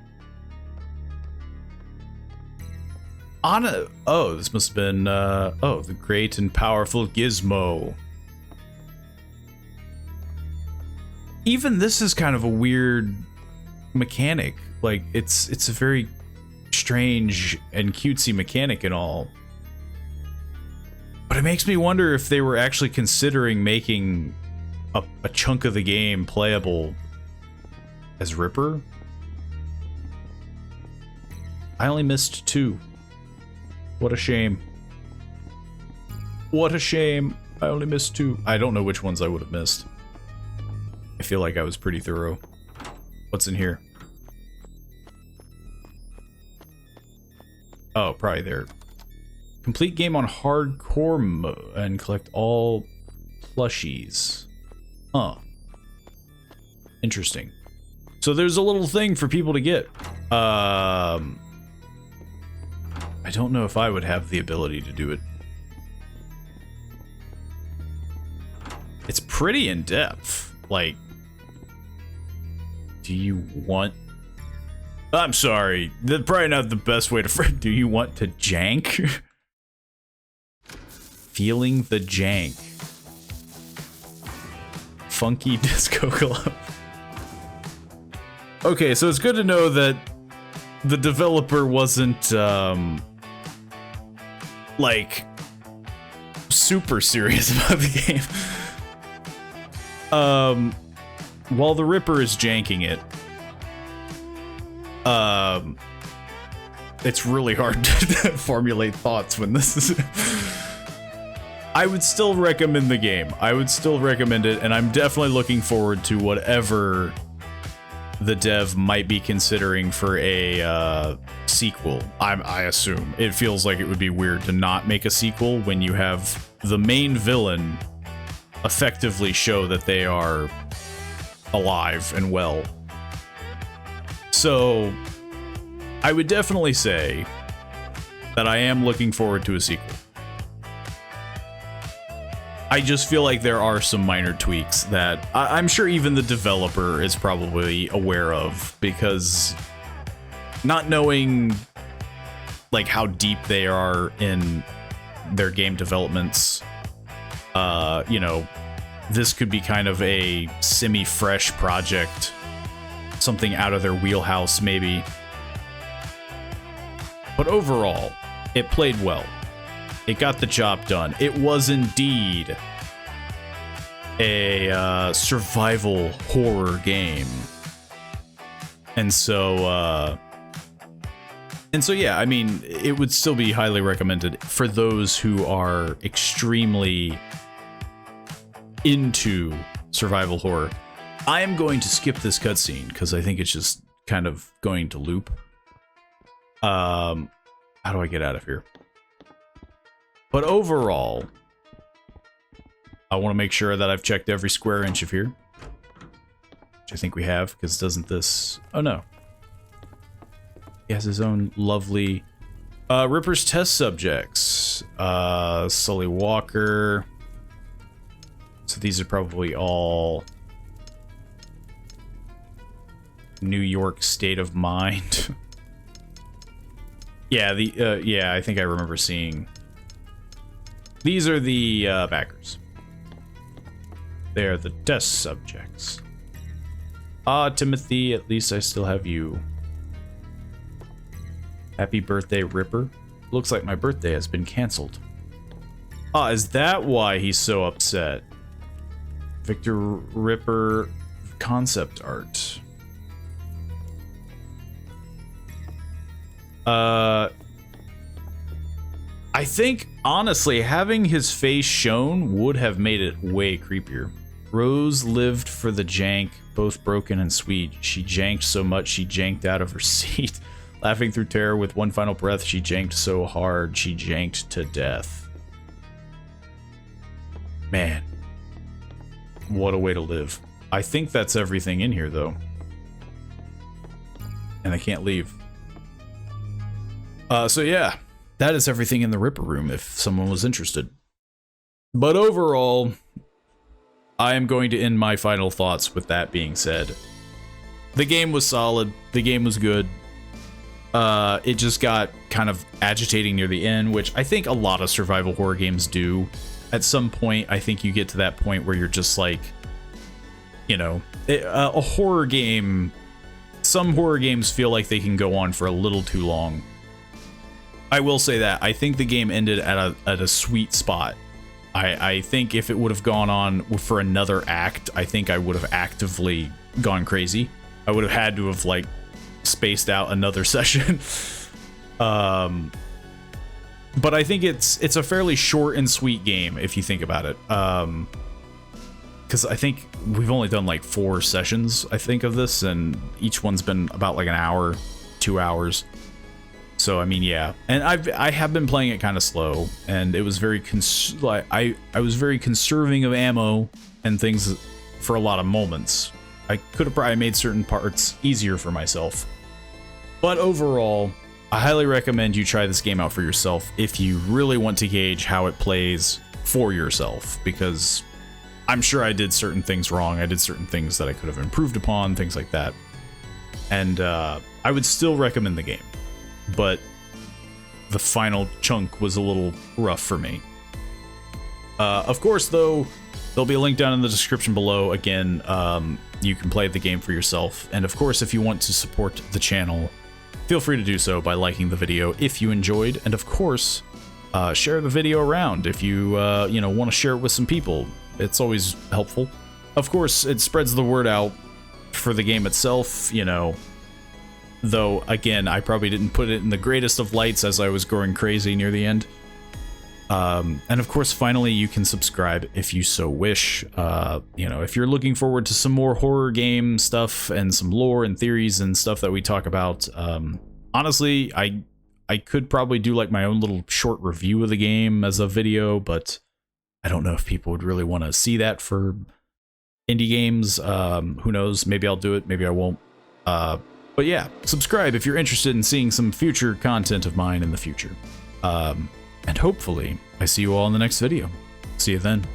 Oh, this must have been, oh, the great and powerful Gizmo. Even this is kind of a weird mechanic. Like, it's a very strange and cutesy mechanic and all. But it makes me wonder if they were actually considering making a chunk of the game playable as Ripper. I only missed 2. What a shame. What a shame. I only missed 2. I don't know which ones I would have missed. I feel like I was pretty thorough. What's in here? Oh, probably there. Complete game on hardcore mode and collect all plushies. Huh. Interesting. So there's a little thing for people to get. I don't know if I would have the ability to do it. It's pretty in depth. Like, do you want... I'm sorry. That's probably not the best way to... Do you want to jank? Feeling the jank. Funky Disco Club. Okay, so it's good to know that the developer wasn't, like, super serious about the game. While the Ripper is janking it, it's really hard to formulate thoughts when this is... I would still recommend the game. I would still recommend it, and I'm definitely looking forward to whatever the dev might be considering for a sequel. I assume. It feels like it would be weird to not make a sequel when you have the main villain effectively show that they are alive and well. So, I would definitely say that I am looking forward to a sequel. I just feel like there are some minor tweaks that I'm sure even the developer is probably aware of, because not knowing like how deep they are in their game developments, you know, this could be kind of a semi-fresh project, something out of their wheelhouse maybe. But overall, it played well. It got the job done. It was indeed a survival horror game. And so yeah, I mean, it would still be highly recommended for those who are extremely into survival horror. I am going to skip this cutscene because I think it's just kind of going to loop. How do I get out of here? But overall, I want to make sure that I've checked every square inch of here, which I think we have, because doesn't this... Oh, no. He has his own lovely... Ripper's test subjects. Sully Walker. So these are probably all... New York state of mind. Yeah, yeah, I think I remember seeing... These are the backers. They're the test subjects. Ah, Timothy, at least I still have you. Happy birthday, Ripper. Looks like my birthday has been canceled. Ah, is that why he's so upset? Victor Ripper concept art. I think, honestly, having his face shown would have made it way creepier. Rose lived for the jank, both broken and sweet. She janked so much she janked out of her seat. Laughing through terror with one final breath, she janked so hard she janked to death. Man. What a way to live. I think that's everything in here, though. And I can't leave. So yeah. That is everything in the Ripper room, if someone was interested. But overall, I am going to end my final thoughts with that being said. The game was solid. The game was good. It just got kind of agitating near the end, which I think a lot of survival horror games do. At some point, I think you get to that point where you're just like, you know, a horror game... Some horror games feel like they can go on for a little too long. I will say that. I think the game ended at a sweet spot. I think if it would have gone on for another act, I think I would have actively gone crazy. I would have had to have, like, spaced out another session. But I think it's a fairly short and sweet game, if you think about it. Because I think we've only done, like, 4 sessions, I think, of this, and each one's been about, like, an hour, 2 hours. So I mean, yeah, and I have been playing it kind of slow, and it was very I was very conserving of ammo and things for a lot of moments. I could have probably made certain parts easier for myself, but overall, I highly recommend you try this game out for yourself if you really want to gauge how it plays for yourself, because I'm sure I did certain things wrong. I did certain things that I could have improved upon, things like that, and I would still recommend the game. But the final chunk was a little rough for me. Of course, though, there'll be a link down in the description below. Again, you can play the game for yourself. And of course, if you want to support the channel, feel free to do so by liking the video if you enjoyed. And of course, share the video around if you, you know, want to share it with some people. It's always helpful. Of course, it spreads the word out for the game itself, you know. Though, again, I probably didn't put it in the greatest of lights as I was going crazy near the end. And of course, finally, you can subscribe if you so wish. You know, if you're looking forward to some more horror game stuff and some lore and theories and stuff that we talk about, honestly, I could probably do like my own little short review of the game as a video, but I don't know if people would really want to see that for indie games. Who knows? Maybe I'll do it. Maybe I won't. But yeah, subscribe if you're interested in seeing some future content of mine in the future. And hopefully, I see you all in the next video. See you then.